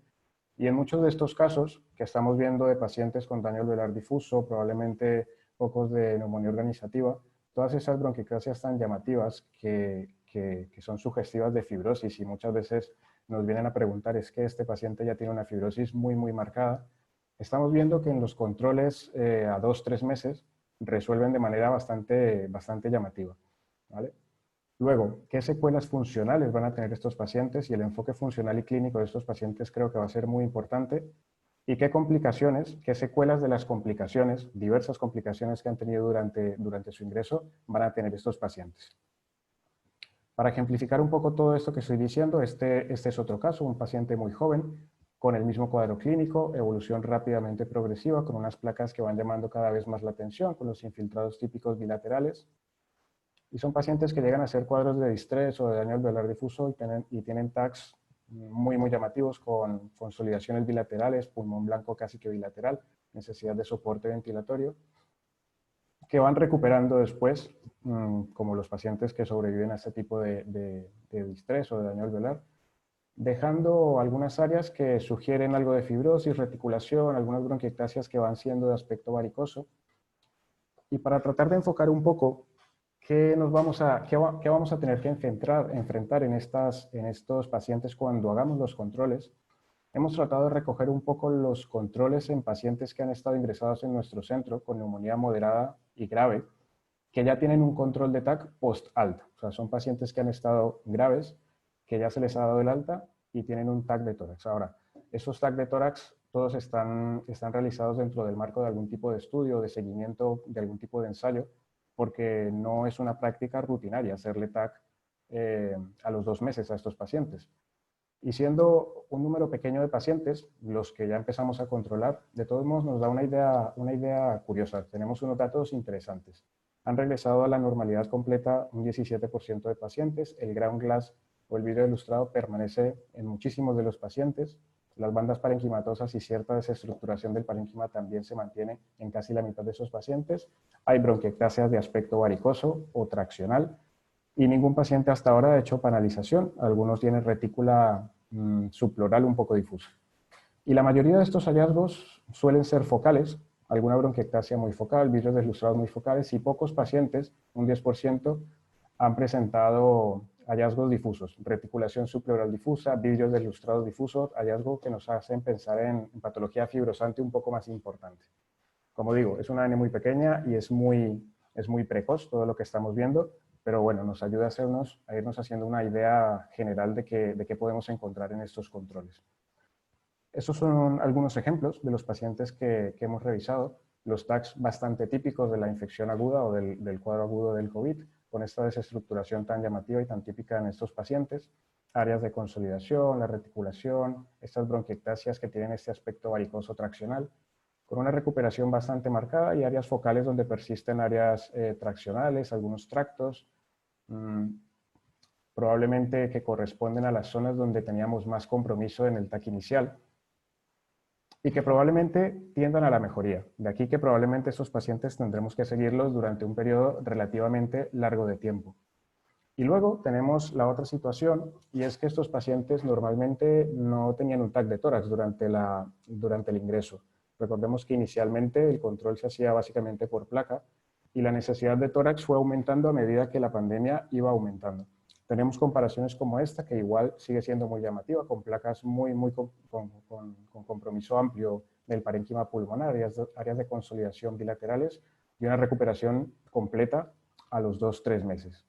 Speaker 5: Y en muchos de estos casos que estamos viendo de pacientes con daño alveolar difuso, probablemente focos de neumonía organizativa, todas esas bronquiectasias tan llamativas que son sugestivas de fibrosis, y muchas veces nos vienen a preguntar, ¿es que este paciente ya tiene una fibrosis muy marcada? Estamos viendo que en los controles a 2-3 meses resuelven de manera bastante llamativa, ¿vale? Luego, ¿qué secuelas funcionales van a tener estos pacientes? Y el enfoque funcional y clínico de estos pacientes creo que va a ser muy importante. ¿Y qué complicaciones, qué secuelas de las complicaciones, diversas complicaciones que han tenido durante su ingreso, van a tener estos pacientes? Para ejemplificar un poco todo esto que estoy diciendo, este es otro caso, un paciente muy joven, con el mismo cuadro clínico, evolución rápidamente progresiva, con unas placas que van llamando cada vez más la atención, con los infiltrados típicos bilaterales. Y son pacientes que llegan a ser cuadros de distrés o de daño alveolar difuso y tienen TACs muy llamativos, con consolidaciones bilaterales, pulmón blanco casi que bilateral, necesidad de soporte ventilatorio, que van recuperando después, como los pacientes que sobreviven a este tipo de distrés o de daño alveolar, dejando algunas áreas que sugieren algo de fibrosis, reticulación, algunas bronquiectasias que van siendo de aspecto varicoso. Y para tratar de enfocar un poco qué vamos a tener que enfrentar en estos pacientes cuando hagamos los controles, hemos tratado de recoger un poco los controles en pacientes que han estado ingresados en nuestro centro con neumonía moderada y grave, que ya tienen un control de TAC post-alta. O sea, son pacientes que han estado graves, que ya se les ha dado el alta y tienen un TAC de tórax. Ahora, esos TAC de tórax todos están realizados dentro del marco de algún tipo de estudio, de seguimiento, de algún tipo de ensayo, porque no es una práctica rutinaria hacerle TAC a los 2 meses a estos pacientes. Y siendo un número pequeño de pacientes, los que ya empezamos a controlar, de todos modos nos da una idea curiosa. Tenemos unos datos interesantes. Han regresado a la normalidad completa un 17% de pacientes, el ground glass o el vidrio ilustrado permanece en muchísimos de los pacientes. Las bandas parenquimatosas y cierta desestructuración del parénquima también se mantiene en casi la mitad de esos pacientes. Hay bronquiectasias de aspecto varicoso o traccional y ningún paciente hasta ahora ha hecho panalización. Algunos tienen retícula subpleural un poco difusa. Y la mayoría de estos hallazgos suelen ser focales, alguna bronquiectasia muy focal, vidrios deslustrados muy focales, y pocos pacientes, un 10%, han presentado hallazgos difusos, reticulación subpleural difusa, vidrios deslustrados difusos, hallazgos que nos hacen pensar en patología fibrosante un poco más importante. Como digo, es una AN muy pequeña y es muy precoz todo lo que estamos viendo, pero bueno, nos ayuda a irnos haciendo una idea general de qué podemos encontrar en estos controles. Estos son algunos ejemplos de los pacientes que hemos revisado, los tags bastante típicos de la infección aguda o del cuadro agudo del COVID, con esta desestructuración tan llamativa y tan típica en estos pacientes, áreas de consolidación, la reticulación, estas bronquiectasias que tienen este aspecto varicoso traccional, con una recuperación bastante marcada y áreas focales donde persisten áreas traccionales, algunos tractos, probablemente que corresponden a las zonas donde teníamos más compromiso en el TAC inicial, y que probablemente tiendan a la mejoría. De aquí que probablemente estos pacientes tendremos que seguirlos durante un periodo relativamente largo de tiempo. Y luego tenemos la otra situación, y es que estos pacientes normalmente no tenían un TAC de tórax durante el ingreso. Recordemos que inicialmente el control se hacía básicamente por placa, y la necesidad de tórax fue aumentando a medida que la pandemia iba aumentando. Tenemos comparaciones como esta, que igual sigue siendo muy llamativa, con placas con compromiso amplio del parénquima pulmonar, áreas de consolidación bilaterales y una recuperación completa a los 2-3 meses.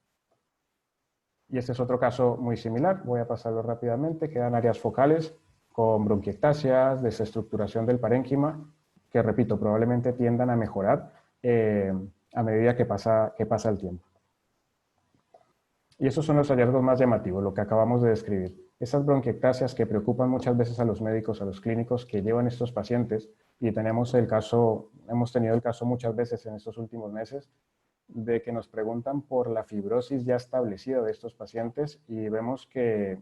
Speaker 5: Y este es otro caso muy similar, voy a pasarlo rápidamente. Quedan áreas focales con bronquiectasias, desestructuración del parénquima, que repito, probablemente tiendan a mejorar a medida que pasa el tiempo. Y esos son los hallazgos más llamativos, lo que acabamos de describir. Esas bronquiectasias que preocupan muchas veces a los médicos, a los clínicos que llevan estos pacientes, y hemos tenido el caso muchas veces en estos últimos meses, de que nos preguntan por la fibrosis ya establecida de estos pacientes y vemos que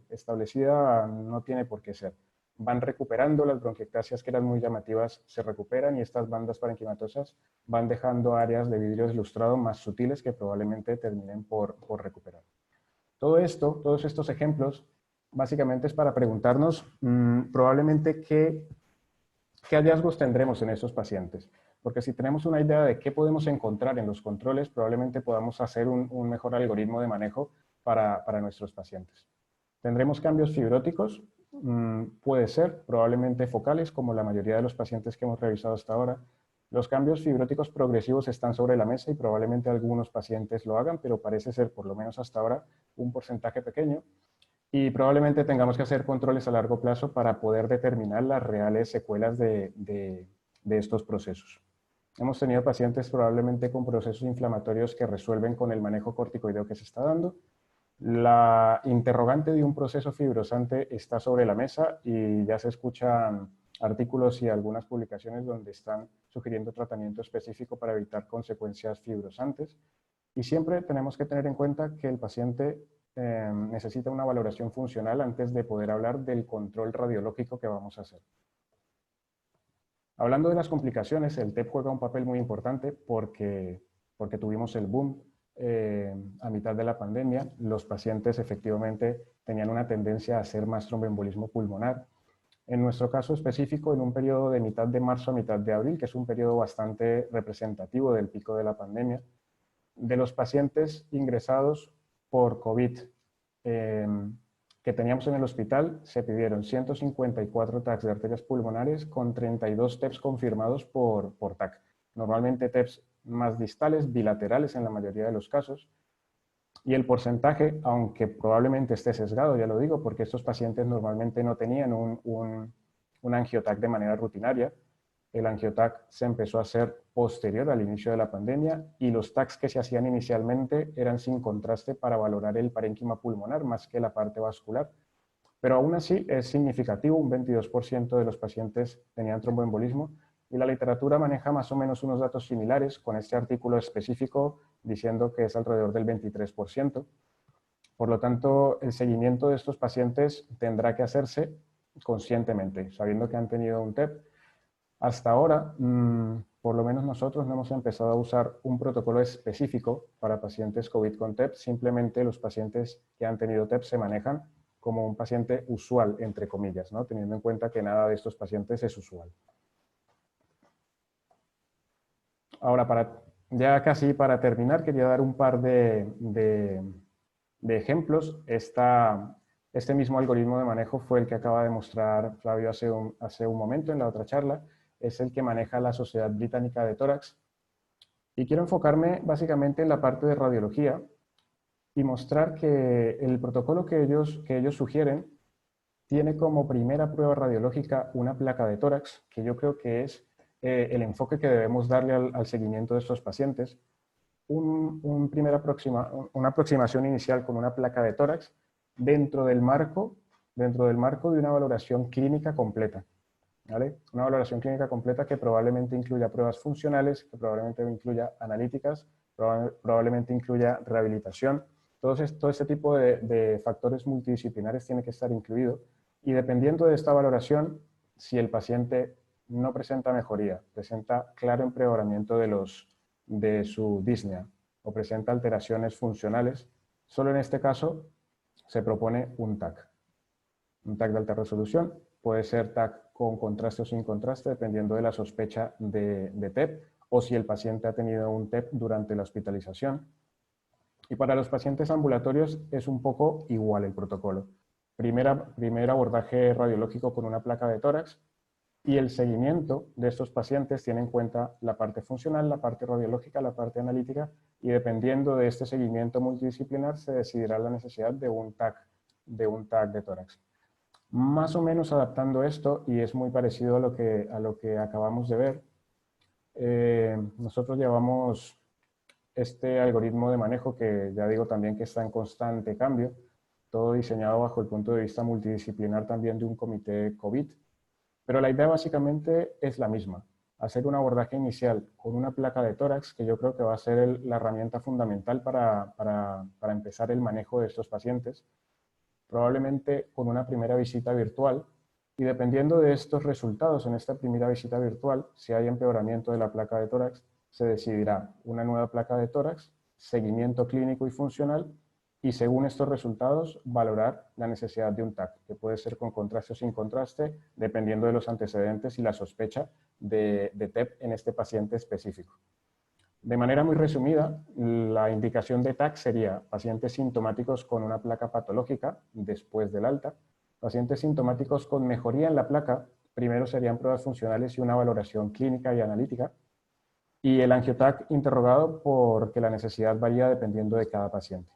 Speaker 5: establecida no tiene por qué ser. Van recuperando las bronquiectasias que eran muy llamativas, se recuperan y estas bandas parenquimatosas van dejando áreas de vidrio deslustrado más sutiles que probablemente terminen por recuperar. Todos estos ejemplos, básicamente es para preguntarnos probablemente qué hallazgos tendremos en estos pacientes. Porque si tenemos una idea de qué podemos encontrar en los controles, probablemente podamos hacer un mejor algoritmo de manejo para nuestros pacientes. ¿Tendremos cambios fibróticos? Puede ser, probablemente focales, como la mayoría de los pacientes que hemos revisado hasta ahora. Los cambios fibróticos progresivos están sobre la mesa y probablemente algunos pacientes lo hagan, pero parece ser, por lo menos hasta ahora, un porcentaje pequeño. Y probablemente tengamos que hacer controles a largo plazo para poder determinar las reales secuelas de estos procesos. Hemos tenido pacientes probablemente con procesos inflamatorios que resuelven con el manejo corticoideo que se está dando. La interrogante de un proceso fibrosante está sobre la mesa y ya se escuchan artículos y algunas publicaciones donde están sugiriendo tratamiento específico para evitar consecuencias fibrosantes. Y siempre tenemos que tener en cuenta que el paciente necesita una valoración funcional antes de poder hablar del control radiológico que vamos a hacer. Hablando de las complicaciones, el TEP juega un papel muy importante porque tuvimos el boom a mitad de la pandemia. Los pacientes efectivamente tenían una tendencia a hacer más tromboembolismo pulmonar. En nuestro caso específico, en un periodo de mitad de marzo a mitad de abril, que es un periodo bastante representativo del pico de la pandemia, de los pacientes ingresados por COVID que teníamos en el hospital, se pidieron 154 TACs de arterias pulmonares con 32 TEPs confirmados por TAC. Normalmente TEPs más distales, bilaterales en la mayoría de los casos. Y el porcentaje, aunque probablemente esté sesgado, ya lo digo, porque estos pacientes normalmente no tenían un angiotac de manera rutinaria. El angiotac se empezó a hacer posterior al inicio de la pandemia y los TACs que se hacían inicialmente eran sin contraste para valorar el parénquima pulmonar más que la parte vascular. Pero aún así es significativo, un 22% de los pacientes tenían tromboembolismo y la literatura maneja más o menos unos datos similares con este artículo específico diciendo que es alrededor del 23%. Por lo tanto, el seguimiento de estos pacientes tendrá que hacerse conscientemente, sabiendo que han tenido un TEP. Hasta ahora, por lo menos nosotros no hemos empezado a usar un protocolo específico para pacientes COVID con TEP. Simplemente los pacientes que han tenido TEP se manejan como un paciente usual, entre comillas, ¿no? Teniendo en cuenta que nada de estos pacientes es usual. Ahora, ya casi para terminar, quería dar un par de ejemplos. Este mismo algoritmo de manejo fue el que acaba de mostrar Flavio hace un momento en la otra charla. Es el que maneja la Sociedad Británica de Tórax. Y quiero enfocarme básicamente en la parte de radiología y mostrar que el protocolo que ellos sugieren tiene como primera prueba radiológica una placa de tórax, que yo creo que es el enfoque que debemos darle al seguimiento de estos pacientes. Una aproximación inicial con una placa de tórax dentro del marco de una valoración clínica completa. ¿Vale? Una valoración clínica completa que probablemente incluya pruebas funcionales, que probablemente incluya analíticas, probablemente incluya rehabilitación. Todo este tipo de factores multidisciplinares tiene que estar incluido y dependiendo de esta valoración, si el paciente no presenta mejoría, presenta claro empeoramiento de su disnea o presenta alteraciones funcionales, solo en este caso se propone un TAC. Un TAC de alta resolución, puede ser TAC con contraste o sin contraste, dependiendo de la sospecha de TEP, o si el paciente ha tenido un TEP durante la hospitalización. Y para los pacientes ambulatorios es un poco igual el protocolo. Primer abordaje radiológico con una placa de tórax, y el seguimiento de estos pacientes tiene en cuenta la parte funcional, la parte radiológica, la parte analítica, y dependiendo de este seguimiento multidisciplinar se decidirá la necesidad de un TAC de tórax. Más o menos adaptando esto, y es muy parecido a lo que acabamos de ver, nosotros llevamos este algoritmo de manejo que ya digo también que está en constante cambio, todo diseñado bajo el punto de vista multidisciplinar también de un comité COVID. Pero la idea básicamente es la misma, hacer un abordaje inicial con una placa de tórax, que yo creo que va a ser la herramienta fundamental para empezar el manejo de estos pacientes, probablemente con una primera visita virtual, y dependiendo de estos resultados en esta primera visita virtual, si hay empeoramiento de la placa de tórax, se decidirá una nueva placa de tórax, seguimiento clínico y funcional, y según estos resultados, valorar la necesidad de un TAC, que puede ser con contraste o sin contraste, dependiendo de los antecedentes y la sospecha de TEP en este paciente específico. De manera muy resumida, la indicación de TAC sería pacientes sintomáticos con una placa patológica después del alta, pacientes sintomáticos con mejoría en la placa, primero serían pruebas funcionales y una valoración clínica y analítica, y el angioTAC interrogado porque la necesidad varía dependiendo de cada paciente.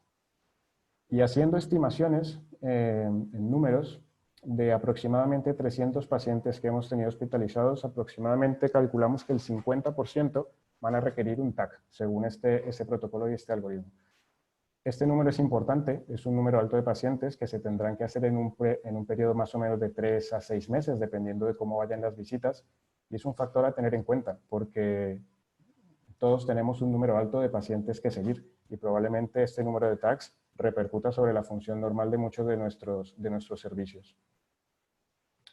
Speaker 5: Y haciendo estimaciones en números de aproximadamente 300 pacientes que hemos tenido hospitalizados, aproximadamente calculamos que el 50% van a requerir un TAC, según este protocolo y este algoritmo. Este número es importante, es un número alto de pacientes que se tendrán que hacer en un periodo más o menos de 3 a 6 meses, dependiendo de cómo vayan las visitas, y es un factor a tener en cuenta, porque todos tenemos un número alto de pacientes que seguir, y probablemente este número de TACs repercuta sobre la función normal de muchos de nuestros servicios.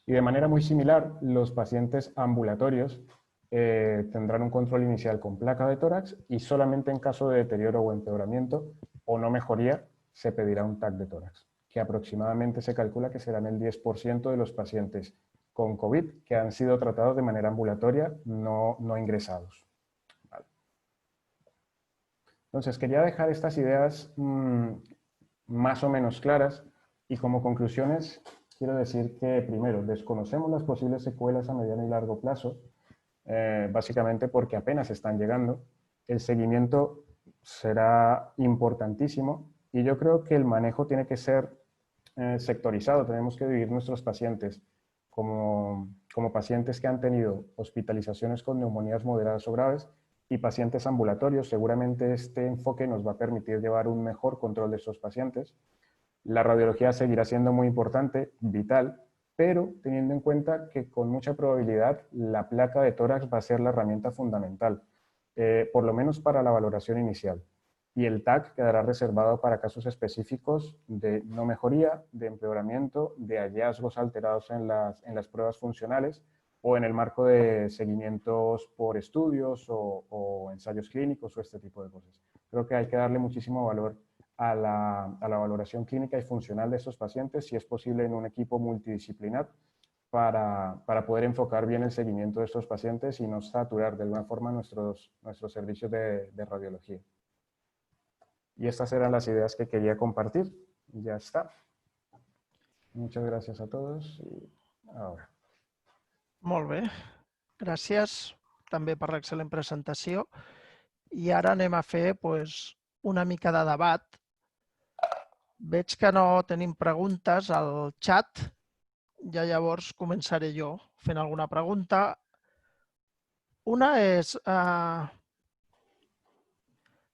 Speaker 5: Y de manera muy similar, los pacientes ambulatorios tendrán un control inicial con placa de tórax y solamente en caso de deterioro o empeoramiento o no mejoría se pedirá un TAC de tórax, que aproximadamente se calcula que serán el 10% de los pacientes con COVID que han sido tratados de manera ambulatoria, no ingresados. Vale. Entonces, quería dejar estas ideas más o menos claras y como conclusiones quiero decir que primero desconocemos las posibles secuelas a mediano y largo plazo, básicamente porque apenas están llegando. El seguimiento será importantísimo y yo creo que el manejo tiene que ser sectorizado. Tenemos que dividir nuestros pacientes como pacientes que han tenido hospitalizaciones con neumonías moderadas o graves y pacientes ambulatorios. Seguramente este enfoque nos va a permitir llevar un mejor control de estos pacientes. La radiología seguirá siendo muy importante, vital, pero teniendo en cuenta que con mucha probabilidad la placa de tórax va a ser la herramienta fundamental, por lo menos para la valoración inicial. y el TAC quedará reservado para casos específicos de no mejoría, de empeoramiento, de hallazgos alterados en las pruebas funcionales o en el marco de seguimientos por estudios o ensayos clínicos o este tipo de cosas. Creo que hay que darle muchísimo valor a la valoración clínica y funcional de estos pacientes, si es posible en un equipo multidisciplinar, para poder enfocar bien el seguimiento de estos pacientes y no saturar de alguna forma nuestros servicios de radiología. Y estas eran las ideas que quería compartir. Ya está. Muchas gracias a todos. I ahora.
Speaker 3: Molt bé. Gràcies també per l'excel·lent presentació. I ara anem a fer una mica de debat. Veig que no tenim preguntes al xat. Ja llavors començaré jo fent alguna pregunta. Una és...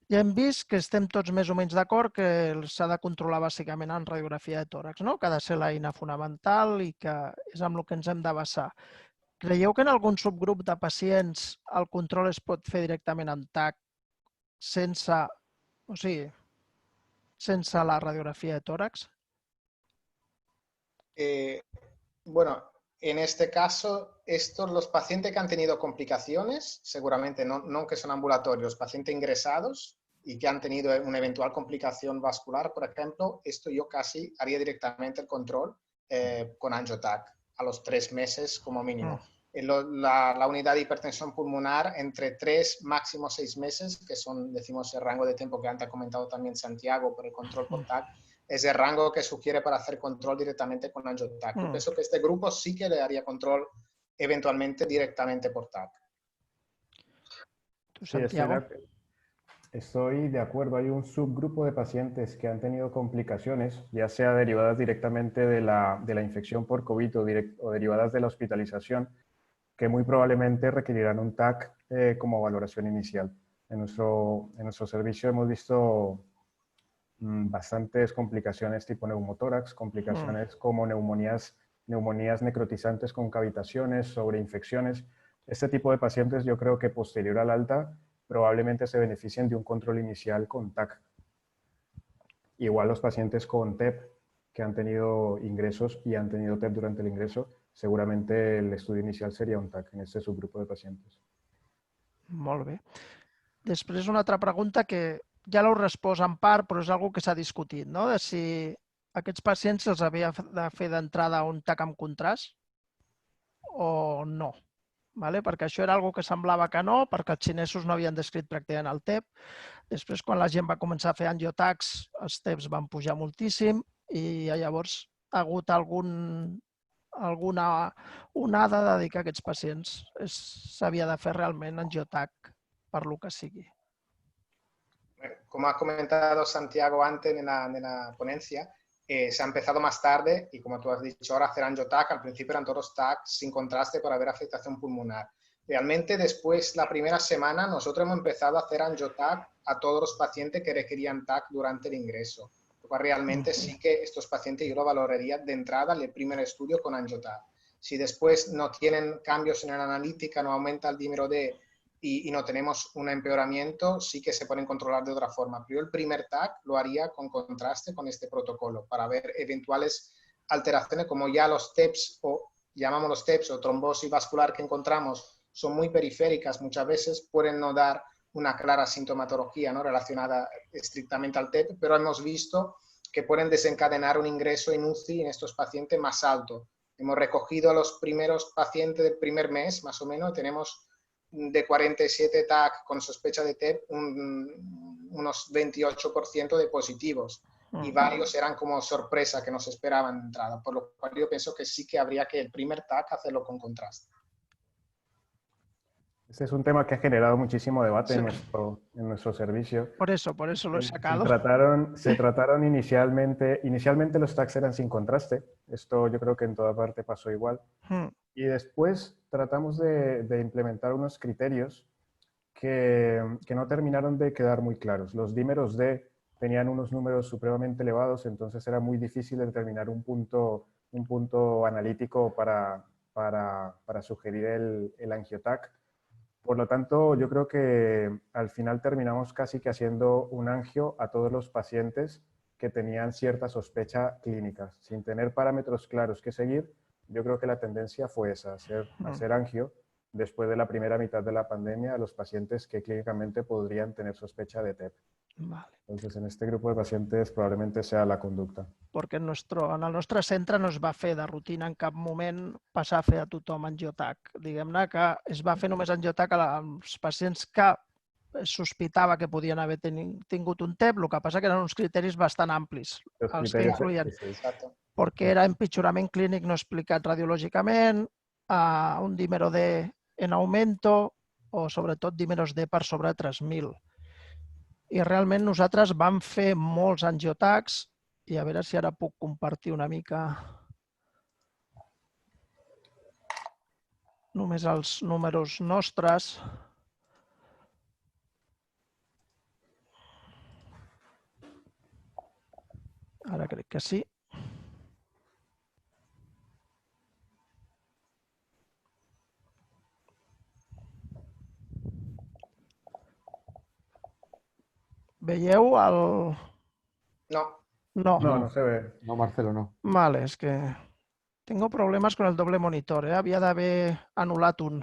Speaker 3: Ja hem vist que estem tots més o menys d'acord que s'ha de controlar bàsicament en radiografia de tòrax, no? Que ha de ser l'eina fonamental i que és amb el que ens hem de basar. Creieu que en algun subgrup de pacients el control es pot fer directament en TAC sense la radiografía de tórax?
Speaker 4: Bueno, en este caso, los pacientes que han tenido complicaciones, seguramente no que son ambulatorios, pacientes ingresados y que han tenido una eventual complicación vascular, por ejemplo, esto yo casi haría directamente el control con AngioTAC a los 3 meses como mínimo. La unidad de hipertensión pulmonar entre 3, máximo 6 meses, que son, decimos, el rango de tiempo que antes ha comentado también Santiago por el control por TAC, es el rango que sugiere para hacer control directamente con AngioTAC. Yo pienso que este grupo sí que le haría control eventualmente directamente por TAC.
Speaker 3: ¿Tú, Santiago?
Speaker 5: Estoy de acuerdo. Hay un subgrupo de pacientes que han tenido complicaciones, ya sea derivadas directamente de la infección por COVID o derivadas de la hospitalización, que muy probablemente requerirán un TAC como valoración inicial. En nuestro servicio hemos visto bastantes complicaciones tipo neumotórax, complicaciones como neumonías necrotizantes con cavitaciones, sobreinfecciones. Este tipo de pacientes yo creo que posterior al alta probablemente se beneficien de un control inicial con TAC. Igual los pacientes con TEP que han tenido ingresos y han tenido TEP durante el ingreso, seguramente el estudio inicial seria un TAC en este subgrupo de pacientes.
Speaker 3: Molt bé. Després una altra pregunta que ja l'heu respost en part, però és una que s'ha discutit, no? De si aquests pacients se'ls havia de fer d'entrada un TAC amb contrast o no. Vale? Perquè això era una que semblava que no, perquè els xinesos no havien descrit pràcticament el TEP. Després, quan la gent va començar a fer angiotacs, els TEPs van pujar moltíssim i llavors ha hagut alguna onada de dir que aquests pacients s'havia de fer realment angiotac per lo que sigui.
Speaker 4: Como ha comentado Santiago antes en la ponencia, se ha empezado más tarde y como tú has dicho ahora hacer angiotac, al principio eran todos TAC sin contraste para ver afectación pulmonar. Realmente después, la primera semana, nosotros hemos empezado a hacer angiotac a todos los pacientes que requerían TAC durante el ingreso. Porque realmente sí que estos pacientes yo lo valoraría de entrada en el primer estudio con angiotac. Si después no tienen cambios en la analítica, no aumenta el dímero D y no tenemos un empeoramiento, sí que se pueden controlar de otra forma. Pero yo el primer TAC lo haría con contraste con este protocolo para ver eventuales alteraciones como ya los TEPs o llamamos los TEPs o trombosis vascular que encontramos son muy periféricas, muchas veces pueden no dar una clara sintomatología, ¿no?, relacionada estrictamente al TEP, pero hemos visto que pueden desencadenar un ingreso en UCI en estos pacientes más alto. Hemos recogido a los primeros pacientes del primer mes, más o menos, tenemos de 47 TAC con sospecha de TEP, unos 28% de positivos. Y varios eran como sorpresa que nos esperaban de entrada, por lo cual yo pienso que sí que habría que el primer TAC hacerlo con contraste.
Speaker 5: Este es un tema que ha generado muchísimo debate en nuestro servicio.
Speaker 3: Por eso lo he sacado.
Speaker 5: Se trataron inicialmente los TACs eran sin contraste. Esto yo creo que en toda parte pasó igual. Y después tratamos de implementar unos criterios que no terminaron de quedar muy claros. Los dímeros D tenían unos números supremamente elevados, entonces era muy difícil determinar un punto analítico para sugerir el angiotac. Por lo tanto, yo creo que al final terminamos casi que haciendo un angio a todos los pacientes que tenían cierta sospecha clínica. Sin tener parámetros claros que seguir, yo creo que la tendencia fue esa, hacer angio después de la primera mitad de la pandemia a los pacientes que clínicamente podrían tener sospecha de TEP.
Speaker 3: Vale.
Speaker 5: Entonces, en este grupo de pacientes probablement sea la conducta.
Speaker 3: Perquè en el nostre centre no es va fer de rutina en cap moment passar a fer a tothom angiotac. Diguem-ne que es va fer només angiotac als pacients que es sospitava que podien haver tingut un TEP, el que passa que eren uns criteris bastant amplis, els que incloïen, perquè era empitjorament clínic no explicat radiològicament, un dímero D en aumento o sobretot dímeros D per sobre 3.000. I realment nosaltres vam fer molts angiotacs i a veure si ara puc compartir una mica només els números nostres. Ara crec que sí. Veieu el...
Speaker 4: No.
Speaker 5: No se ve.
Speaker 1: No, Marcelo, no.
Speaker 3: Vale, es que tengo problemas con el doble monitor, ¿eh? Havia d'haver anul·lat un.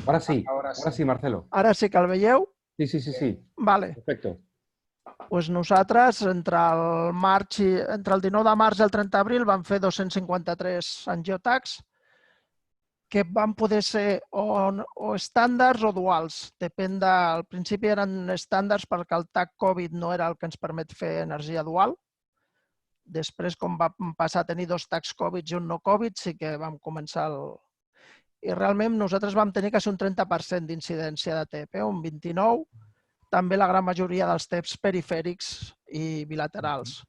Speaker 1: Ahora sí,
Speaker 4: Ahora
Speaker 1: ahora sí, Marcelo.
Speaker 3: Ara sí que el veieu?
Speaker 1: Sí.
Speaker 3: Vale.
Speaker 1: Perfecto.
Speaker 3: Pues nosaltres, entre el 19 de març i el 30 d'abril, vam fer 253 angiotacs que van poder ser o estàndards o duals. Depèn al principi eren estàndards perquè el TAC Covid no era el que ens permet fer energia dual. Després, com vam passar a tenir 2 TACs Covid i un no Covid, sí que vam començar I realment nosaltres vam tenir quasi un 30% d'incidència de TEP, un 29%, també la gran majoria dels TEPs perifèrics i bilaterals.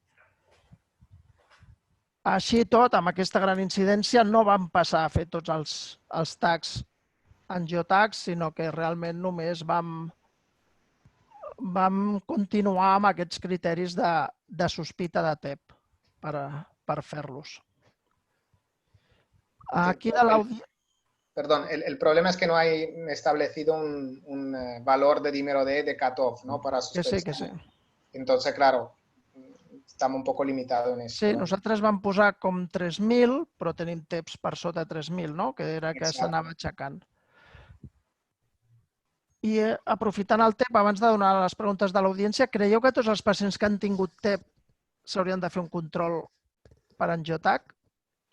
Speaker 3: Així i tot, amb aquesta gran incidència, no vam passar a fer tots els TACs angiotacs, sinó que realment només vam continuar amb aquests criteris de sospita de TEP per fer-los. Aquí de l'audiència...
Speaker 4: Perdón, el problema es que no hay establecido un valor de dímero D de cutoff, ¿no? Para sospechar.
Speaker 3: Que sí.
Speaker 4: Entonces, claro, estamos un poco limitados en eso.
Speaker 3: Sí, nosaltres vam posar com 3.000, però tenim TEPs per sota 3.000, no? Que era que s'anava aixecant. I aprofitant el TEP, abans de donar les preguntes de l'audiència, creieu que tots els pacients que han tingut TEP s'haurien de fer un control per angiotac?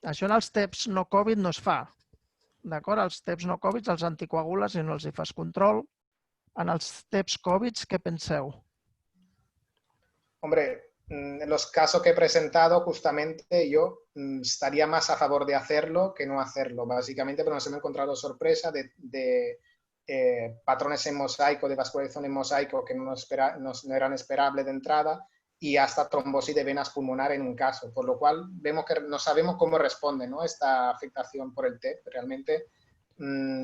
Speaker 3: Això en els TEPs no Covid no es fa. D'acord? Els TEPs no Covid els anticoagules i no els hi fas control. En els TEPs Covid, què penseu?
Speaker 4: Hombre, en los casos que he presentado, justamente yo estaría más a favor de hacerlo que no hacerlo. Básicamente, pero nos hemos encontrado sorpresa de patrones en mosaico, de vascularización en mosaico que no eran esperables de entrada y hasta trombosis de venas pulmonar en un caso, por lo cual vemos que no sabemos cómo responde, ¿no? Esta afectación por el TEP, realmente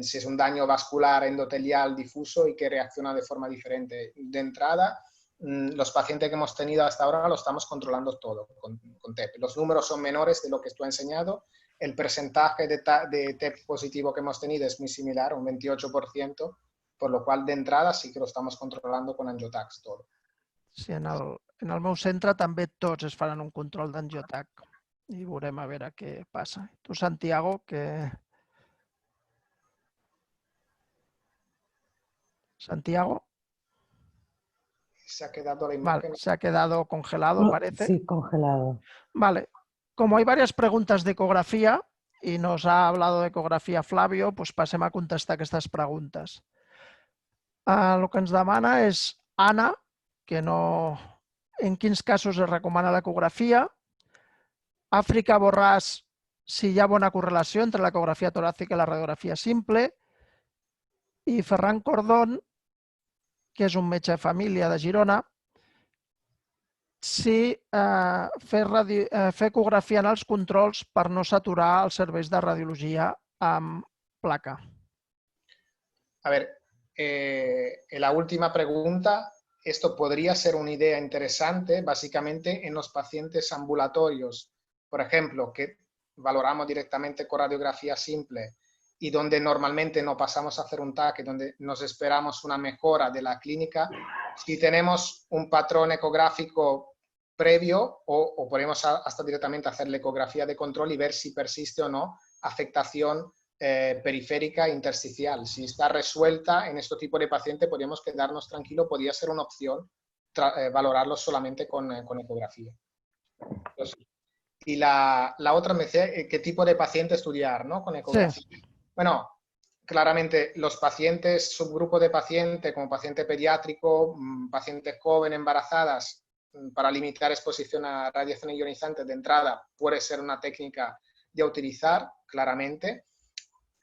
Speaker 4: si es un daño vascular endotelial difuso y que reacciona de forma diferente. De entrada, los pacientes que hemos tenido hasta ahora lo estamos controlando todo con TEP. Los números son menores de lo que tú has enseñado, el porcentaje de TEP positivo que hemos tenido es muy similar, un 28%, por lo cual de entrada sí que lo estamos controlando con angiotacs todo.
Speaker 3: Sí, en el meu centre també tots es faran un control d'angiotac i veurem a veure què passa. Tu, Santiago, que... Santiago.
Speaker 4: Se ha quedado la imagen.
Speaker 3: Vale, se ha quedado congelado, parece.
Speaker 2: Sí, congelado.
Speaker 3: Vale. Como hay varias preguntas de ecografía y nos ha hablado de ecografía Flavio, pues passem a contestar aquestes preguntes. El que ens demana és Anna, que no... En quins casos es recomana l'ecografia? Àfrica Borràs, si hi ha bona correlació entre l'ecografia toràcica i la radiografia simple. I Ferran Cordón, que és un metge de família de Girona, si fer ecografia en els controls per no saturar els serveis de radiologia amb placa.
Speaker 4: A ver, la última pregunta, esto podría ser una idea interesante básicamente en los pacientes ambulatorios, por ejemplo, que valoramos directamente con radiografía simple y donde normalmente no pasamos a hacer un TAC y donde nos esperamos una mejora de la clínica, si tenemos un patrón ecográfico previo o podemos hasta directamente hacer la ecografía de control y ver si persiste o no afectación periférica intersticial. Si está resuelta en este tipo de paciente, podríamos quedarnos tranquilos, podría ser una opción valorarlo solamente con ecografía. Entonces, y la otra me decía, ¿qué tipo de paciente estudiar, ¿no? Con ecografía. Sí. Bueno, claramente los pacientes, subgrupo de paciente, como paciente pediátrico, pacientes jóvenes, embarazadas, para limitar exposición a radiación ionizante de entrada, puede ser una técnica de utilizar, claramente.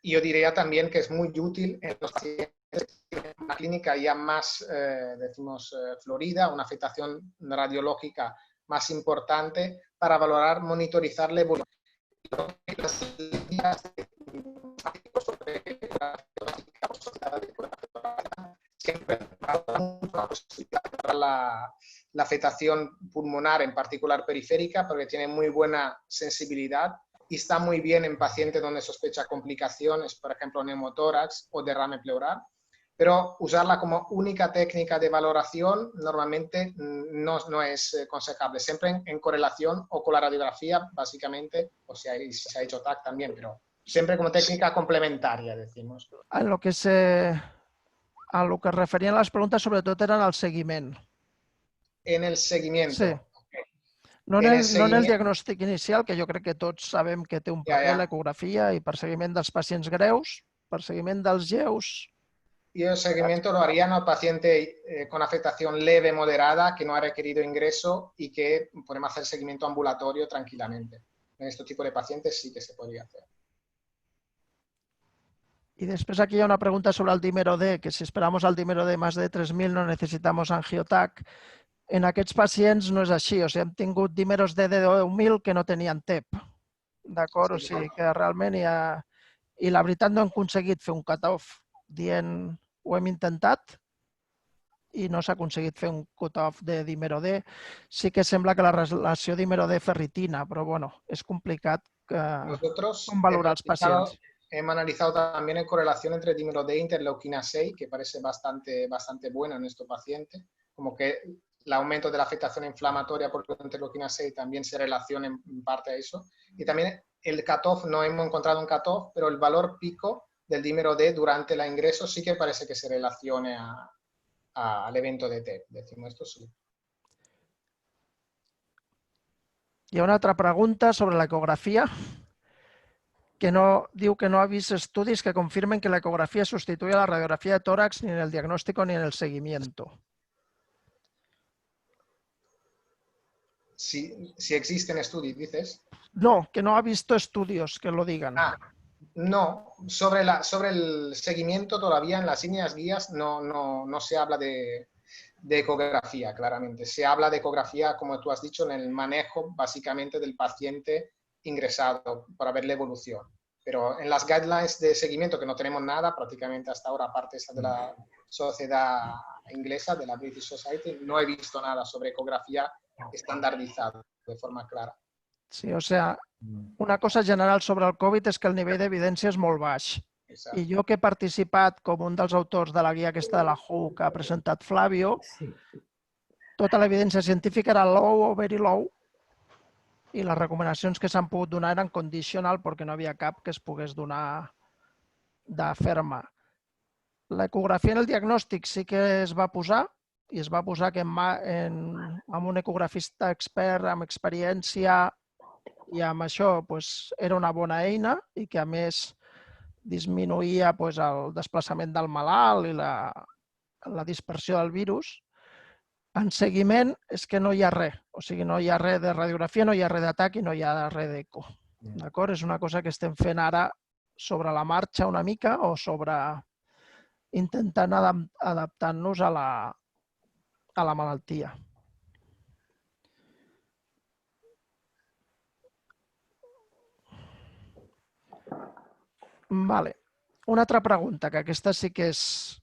Speaker 4: Y yo diría también que es muy útil en los pacientes que tienen una clínica ya más, decimos, florida, una afectación radiológica más importante para valorar, monitorizar la evolución. Siempre para la afectación pulmonar, en particular periférica, porque tiene muy buena sensibilidad y está muy bien en pacientes donde sospecha complicaciones, por ejemplo, neumotórax o derrame pleural. Pero usarla como única técnica de valoración normalmente no es aconsejable. Siempre en correlación o con la radiografía, básicamente, o si se ha hecho TAC también, pero siempre como técnica complementaria, decimos.
Speaker 3: A lo que referien les preguntes, sobretot eren al seguiment.
Speaker 4: En el seguimiento.
Speaker 3: Sí. No en el diagnòstic inicial, que jo crec que tots sabem que té un paper l'ecografia i per seguiment dels pacients greus, per seguiment dels lleus.
Speaker 4: Y el seguimiento lo harían al paciente con afectación leve, moderada, que no ha requerido ingreso y que podemos hacer seguimiento ambulatorio tranquilamente. En este tipo de pacientes sí que se podría hacer.
Speaker 3: Y después aquí hay una pregunta sobre el dímero D, que si esperamos al dímero D más de 3.000 no necesitamos angiotac. En aquests pacients no és així, o sigui, hem tingut dímeros D de 10.000 que no tenien TEP, d'acord? O sigui que realment hi ha... I la veritat no hem aconseguit fer un cut-off dient ho hem intentat i no s'ha aconseguit fer un cut-off de dímero D. Sí que sembla que la relació dímero D-ferritina, però bueno, és complicat com valorar els pacients.
Speaker 4: Hemos analizado también en correlación entre dímero D e interleuquina 6, que parece bastante buena en estos pacientes, como que el aumento de la afectación inflamatoria por la interleuquina 6 también se relaciona en parte a eso. Y también el cutoff, no hemos encontrado un cutoff, pero el valor pico del dímero D durante el ingreso sí que parece que se relacione al evento de TEP. Decimos esto sí.
Speaker 3: Hi ha una altra pregunta sobre l'ecografia, que diu que no ha vist estudis que confirmen que la ecografía sustituye a la radiografía de tórax ni en el diagnóstico ni en el seguimiento.
Speaker 4: Si existen estudios, dices.
Speaker 3: No, que no ha visto estudios que lo digan.
Speaker 4: No, sobre el seguimiento todavía en las líneas guías no se habla de ecografía, claramente. Se habla de ecografía, como tú has dicho, en el manejo básicamente del paciente ingresado para ver la evolución. Pero en las guidelines de seguimiento, que no tenemos nada prácticamente hasta ahora, aparte de la sociedad inglesa, de la British Society, no he visto nada sobre ecografía estandarizada de forma clara.
Speaker 3: Sí, o sea, una cosa general sobre el Covid és que el nivell d'evidència és molt baix.
Speaker 4: Exacte.
Speaker 3: I jo que he participat com un dels autors de la guia aquesta de la WHO que ha presentat Flavio, tota l'evidència científica era low o very low i les recomanacions que s'han pogut donar eren conditional perquè no havia cap que es pogués donar de ferma. L'ecografia en el diagnòstic sí que es va posar i es va posar que amb un ecografista expert, amb experiència i amb això era una bona eina i que a més disminuïa el desplaçament del malalt i la dispersió del virus. En seguiment és que no hi ha res, o sigui, no hi ha res de radiografia, no hi ha res d'atac i no hi ha res d'eco. D'acord? És una cosa que estem fent ara sobre la marxa una mica o sobre intentant adaptar-nos a la malaltia. Vale. Una altra pregunta, que aquesta sí que és...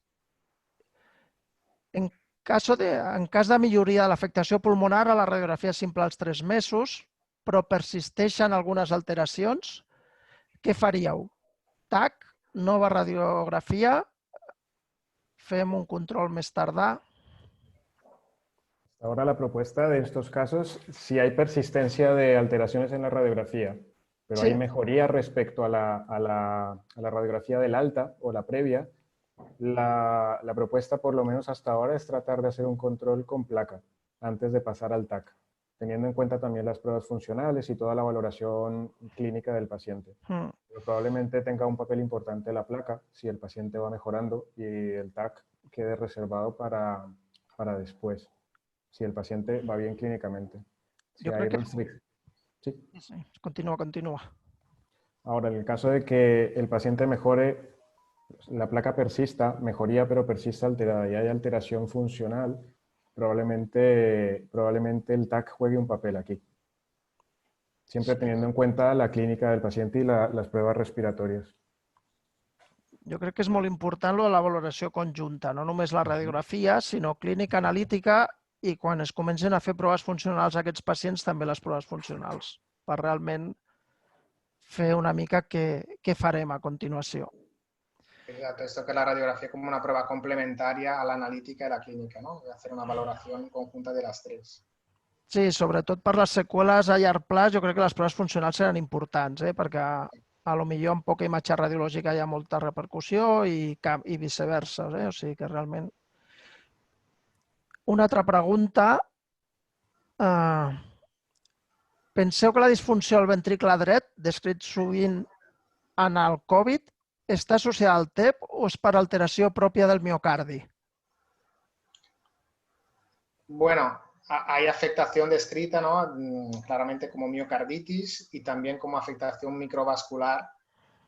Speaker 3: En cas de milloria de l'afectació pulmonar a la radiografia simple als 3 mesos, però persisteixen algunes alteracions, què faríeu? TAC nova radiografia, fem un control més tardà.
Speaker 5: Ahora la propuesta de estos casos, si hay persistencia de alteraciones en la radiografía, pero
Speaker 3: Sí.
Speaker 5: hay mejoría respecto a la radiografía del alta o la previa, la propuesta por lo menos hasta ahora es tratar de hacer un control con placa antes de pasar al TAC, teniendo en cuenta también las pruebas funcionales y toda la valoración clínica del paciente. Pero probablemente tenga un papel importante la placa si el paciente va mejorando y el TAC quede reservado para después, si el paciente va bien clínicamente. Si
Speaker 3: Yo
Speaker 5: hay
Speaker 3: creo que...
Speaker 5: Sí.
Speaker 3: Sí, continua, continua.
Speaker 5: Ahora, en el caso de que el paciente mejore, la placa persista, mejoría pero persista alterada y hay alteración funcional, probablemente el TAC juegue un papel aquí. Siempre teniendo en cuenta la clínica del paciente y las pruebas respiratorias.
Speaker 3: Jo crec que és molt important la valoració conjunta, no només la radiografia, sinó clínica analítica i quan es comencen a fer proves funcionals a aquests pacients, també les proves funcionals, per realment fer una mica què farem a continuació.
Speaker 4: Exacto, esto que la radiografía como una prueba complementaria a la analítica y la clínica, ¿no? Hacer una valoración conjunta de las tres.
Speaker 3: Sí, sobretot per les seqüeles a llarg plaç, jo crec que les proves funcionals seran importants, perquè a lo millor amb poca imatge radiològica hi ha molta repercussió i viceversa. O sigui que realment... Una altra pregunta. Penseu que la disfunció del ventricle dret, descrit sovint en el Covid, està associada al TEP o és per alteració pròpia del miocardi?
Speaker 4: Bueno, hay afectación descrita, ¿no? Claramente como miocarditis y también como afectación microvascular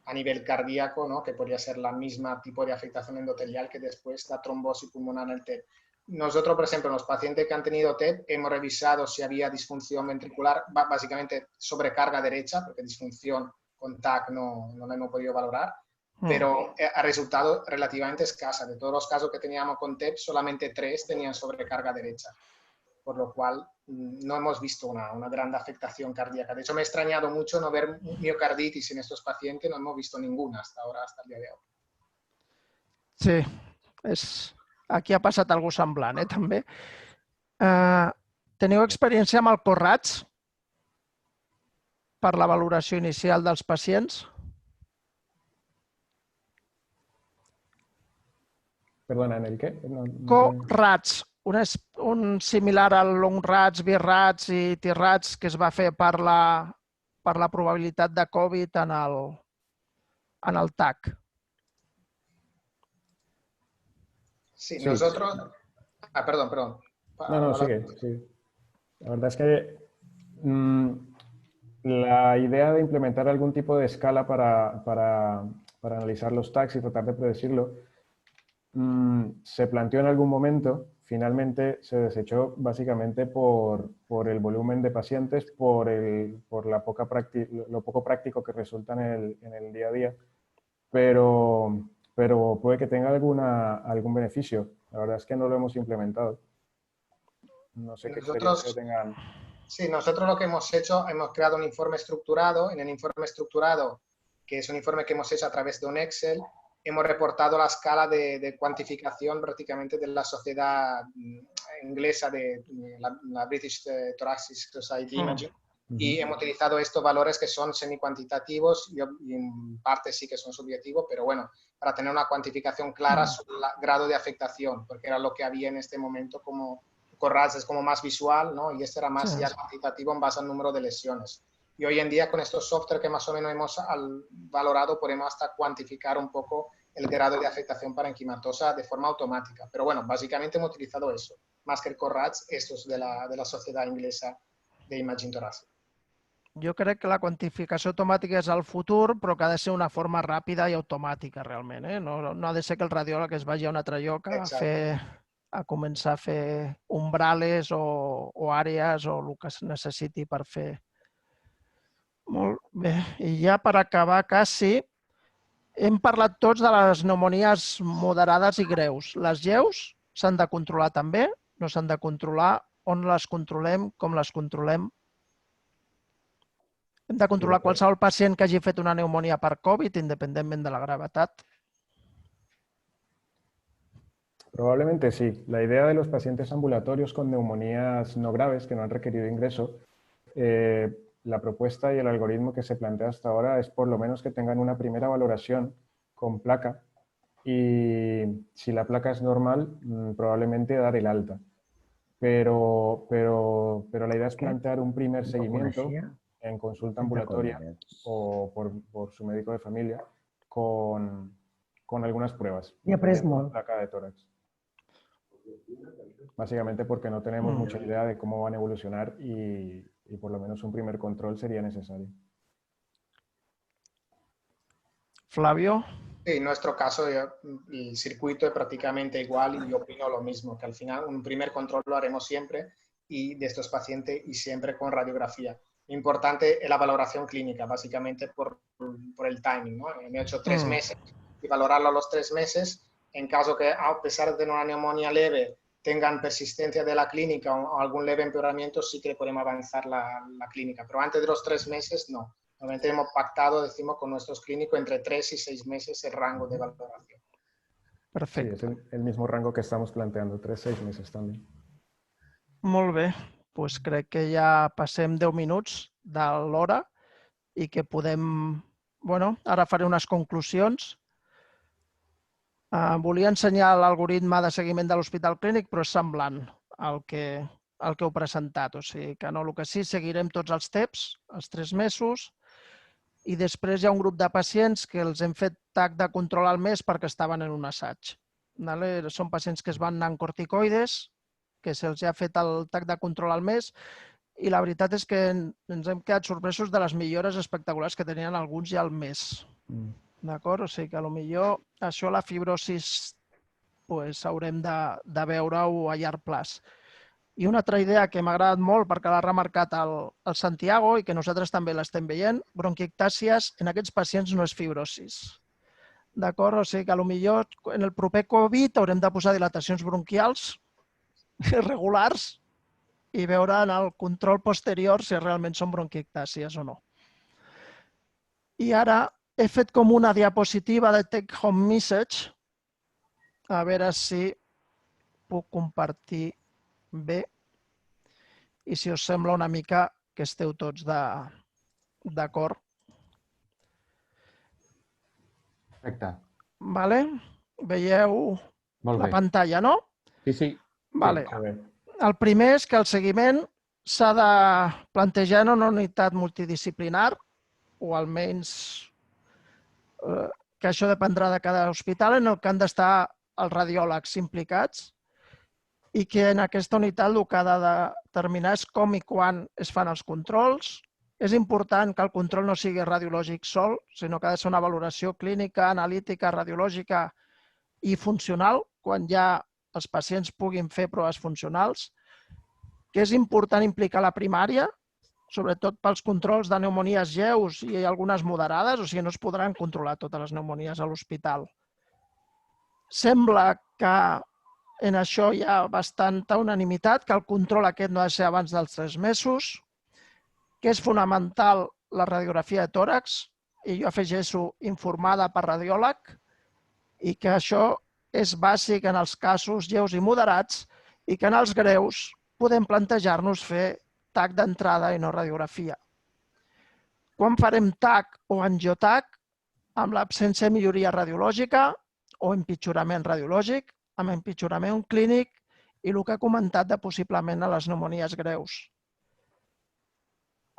Speaker 4: a nivel cardíaco, ¿no? Que podría ser la misma tipo de afectación endotelial que después la trombosis pulmonar en el TEP. Nosotros, por ejemplo, en los pacientes que han tenido TEP, hemos revisado si había disfunción ventricular, básicamente sobrecarga derecha, porque disfunción con TAC no la hemos podido valorar, pero ha resultado relativamente escasa. De todos los casos que teníamos con TEP, solamente 3 tenían sobrecarga derecha, por lo cual no hemos visto una gran afectación cardíaca. De hecho, me ha extrañado mucho no ver miocarditis en estos pacientes, no hemos visto ninguna hasta ahora, hasta el día de hoy.
Speaker 3: Sí, aquí ha passat alguna cosa semblant, també. Teniu experiència amb el CORRATS per la valoració inicial dels pacients?
Speaker 5: Perdona, ¿en el qué?
Speaker 3: CORRATS, un similar al LONG-RATS, BIRATS i TIRATS que es va fer per la probabilitat de Covid en el TAC.
Speaker 4: Sí, nosotros... Perdón.
Speaker 5: No, sigue. La verdad es que la idea de implementar algún tipo de escala para analizar los TACs y tratar de predecirlo se planteó en algún momento, finalmente se desechó básicamente por el volumen de pacientes, por lo poco práctico que resulta en el día a día, pero puede que tenga algún beneficio. La verdad es que no lo hemos implementado. No sé qué experiencia tengan.
Speaker 4: Sí, nosotros lo que hemos hecho, hemos creado un informe estructurado. En el informe estructurado, que es un informe que hemos hecho a través de un Excel, hemos reportado la escala de cuantificación prácticamente de la sociedad inglesa, de la British Thoracic Society Imaging, y hemos utilizado estos valores que son semi-cuantitativos y en parte sí que son subjetivos, pero bueno, para tener una cuantificación clara sobre el grado de afectación, porque era lo que había en este momento como CORRATS es como más visual, ¿no? Y este era más ya cuantitativo en base al número de lesiones. Y hoy en día con estos software que más o menos hemos valorado podemos hasta cuantificar un poco el grado de afectación parenquimatosa de forma automática. Pero bueno, básicamente hemos utilizado eso, más que el CORRATS, estos de la Sociedad Inglesa de Imaging Thoracic.
Speaker 3: Jo crec que la quantificació automàtica és el futur, però que ha de ser una forma ràpida i automàtica, realment. No ha de ser que el radiòleg es vagi a un altre lloc a començar a fer umbrales o àrees o el que es necessiti per fer. Molt bé. I ja per acabar, quasi, hem parlat tots de les pneumonies moderades i greus. Les lleus s'han de controlar també? No s'han de controlar? On les controlem? Com les controlem? Hem de controlar qualsevol pacient que hagi fet una pneumònia per Covid, independentment de la gravetat.
Speaker 5: Probablemente sí. La idea de los pacientes ambulatorios con neumonías no graves que no han requerido ingreso, la propuesta y el algoritmo que se plantea hasta ahora es por lo menos que tengan una primera valoración con placa y si la placa es normal, probablemente dar el alta. Pero la idea es plantear un primer seguimiento en consulta ambulatoria o por su médico de familia con algunas pruebas.
Speaker 2: I ha pres molt.
Speaker 5: Placa de tórax. Básicamente porque no tenemos mucha idea de cómo van a evolucionar y por lo menos un primer control sería necesario.
Speaker 3: Flavio.
Speaker 4: En nuestro caso, el circuito es prácticamente igual y yo opino lo mismo, que al final un primer control lo haremos siempre y de estos pacientes y siempre con radiografía. Lo importante es la valoración clínica, básicamente por el timing, ¿no? Me he hecho 3 meses y valorarlo a los 3 meses, en caso que a pesar de tener una neumonía leve tengan persistencia de la clínica o algún leve empeoramiento, sí que podemos avanzar la clínica, pero antes de los 3 meses no. Normalmente hemos pactado, decimos, con nuestros clínicos entre 3 y 6 meses el rango de valoración.
Speaker 3: Perfecte.
Speaker 5: Sí, es el mismo rango que estamos planteando, 3-6 meses también.
Speaker 3: Molt bé, doncs crec que ja passem 10 minuts de l'hora i que podem... Bueno, ara faré unes conclusions. Volia ensenyar l'algoritme de seguiment de l'Hospital Clínic, però és semblant al que heu presentat. O sigui que no, el que sí, seguirem tots els TEPs, els 3 mesos, i després hi ha un grup de pacients que els hem fet TAC de control al mes perquè estaven en un assaig. Són pacients que es van anar amb corticoides, que se'ls ha fet el TAC de control al mes, i la veritat és que ens hem quedat sorpresos de les millores espectaculars que tenien alguns ja al mes. D'acord? O sigui que potser això, la fibrosis, haurem de veure-ho a llarg plaç. I una altra idea que m'ha agradat molt perquè l'ha remarcat el Santiago i que nosaltres també l'estem veient, bronquiectàcies en aquests pacients no és fibrosis. D'acord? O sigui que potser en el proper Covid haurem de posar dilatacions bronquials regulars i veure en el control posterior si realment són bronquiectàcies o no. I ara he fet com una diapositiva de Take Home Message. A veure si puc compartir bé i si us sembla una mica que esteu tots d'acord.
Speaker 1: Perfecte.
Speaker 3: Vale? Veieu la pantalla, no?
Speaker 1: Sí, sí.
Speaker 3: Vale. El primer és que el seguiment s'ha de plantejar en una unitat multidisciplinar, o almenys que això dependrà de cada hospital, en el que han d'estar els radiòlegs implicats i que en aquesta unitat el que ha de determinar és com i quan es fan els controls. És important que el control no sigui radiològic sol, sinó que ha de ser una valoració clínica, analítica, radiològica i funcional, quan ja els pacients puguin fer proves funcionals, que és important implicar la primària, sobretot pels controls de pneumonies lleus i algunes moderades, o sigui, no es podran controlar totes les pneumonies a l'hospital. Sembla que en això hi ha bastanta unanimitat, que el control aquest no ha de ser abans dels 3 mesos, que és fonamental la radiografia de tòrax, i jo afegeixo informada per radiòleg, i que això és bàsic en els casos lleus i moderats i que en els greus podem plantejar-nos fer TAC d'entrada i no radiografia. Quan farem TAC o angioTAC? Amb l'absència de milloria radiològica o empitjorament radiològic, amb empitjorament clínic i el que he comentat de possiblement a les pneumonies greus.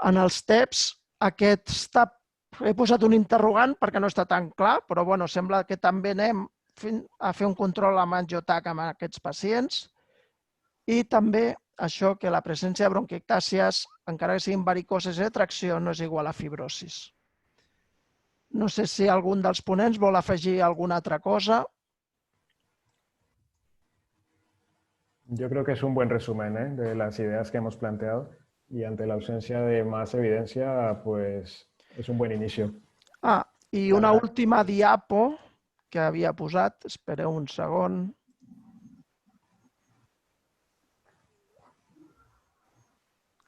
Speaker 3: En els TEPs, he posat un interrogant perquè no està tan clar, però sembla que també anem a fer un control amb angioTAC amb aquests pacients i també això que la presència de bronquiectàcies, encara que siguin varicoses de tracció, no és igual a fibrosis. No sé si algun dels ponents vol afegir alguna altra cosa.
Speaker 5: Yo creo que es un buen resumen de las ideas que hemos planteado y ante la ausencia de más evidencia, pues es un buen inicio.
Speaker 3: I una última diapo que havia posat, espereu un segon.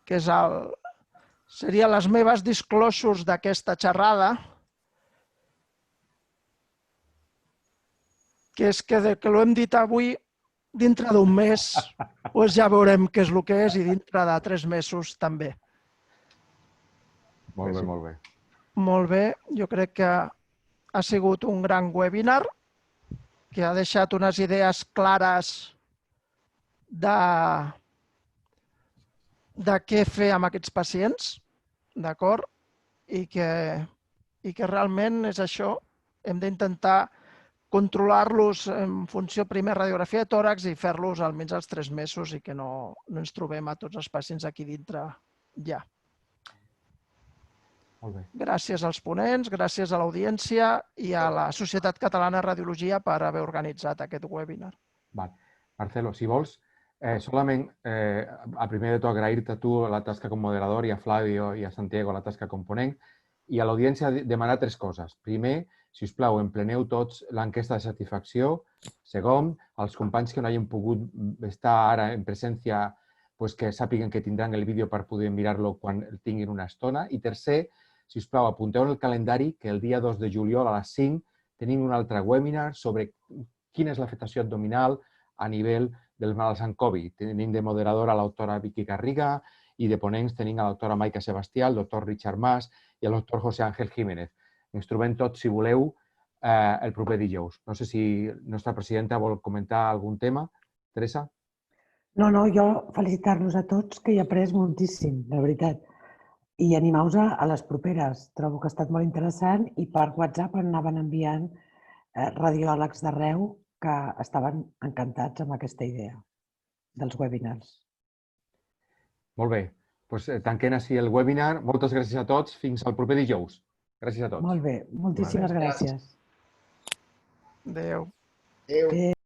Speaker 3: Que és serien les meves disclosures d'aquesta xerrada, que és que ho hem dit avui, dintre d'un mes doncs ja veurem què és el que és i dintre de 3 mesos també.
Speaker 1: Molt bé, molt bé.
Speaker 3: Molt bé, jo crec que ha sigut un gran webinar que ha deixat unes idees clares de què fer amb aquests pacients, d'acord? I que realment és això, hem d'intentar controlar-los en funció primer radiografia de tòrax i fer-los almenys als 3 mesos i que no ens trobem a tots els pacients aquí dintre ja.
Speaker 1: Molt bé.
Speaker 3: Gràcies als ponents, gràcies a l'audiència i a la Societat Catalana de Radiologia per haver organitzat aquest webinar.
Speaker 1: Marcelo, si vols, solament a primer de tot agrair-te a tu la tasca com moderador i a Flavio i a Santiago la tasca com ponent i a l'audiència demanar 3 coses. Primer, si us plau, empleneu tots l'enquesta de satisfacció. Segon, als companys que no hagin pogut estar ara en presència que sàpiguen que tindran el vídeo per poder mirar-lo quan tinguin una estona. I tercer, si us plau, apunteu en el calendari que el dia 2 de juliol a les 5 tenim un altre webinar sobre quina és l'afectació abdominal a nivell dels malalts amb Covid. Tenim de moderadora la doctora Vicky Garriga i de ponents tenim la doctora Maica Sebastià, el doctor Richard Mas i el doctor José Ángel Jiménez. Ens trobem tots, si voleu, el proper dijous. No sé si la nostra presidenta vol comentar algun tema. Teresa?
Speaker 2: No, jo felicitar-los a tots, que hi he après moltíssim, la veritat. I animar-vos a les properes. Trobo que ha estat molt interessant i per WhatsApp anaven enviant radiòlegs d'arreu que estaven encantats amb aquesta idea dels webinars.
Speaker 1: Molt bé. Doncs tanquem així el webinar. Moltes gràcies a tots. Fins al proper dijous. Gràcies a tots.
Speaker 2: Molt bé. Moltíssimes gràcies.
Speaker 3: Adéu.
Speaker 4: Adéu.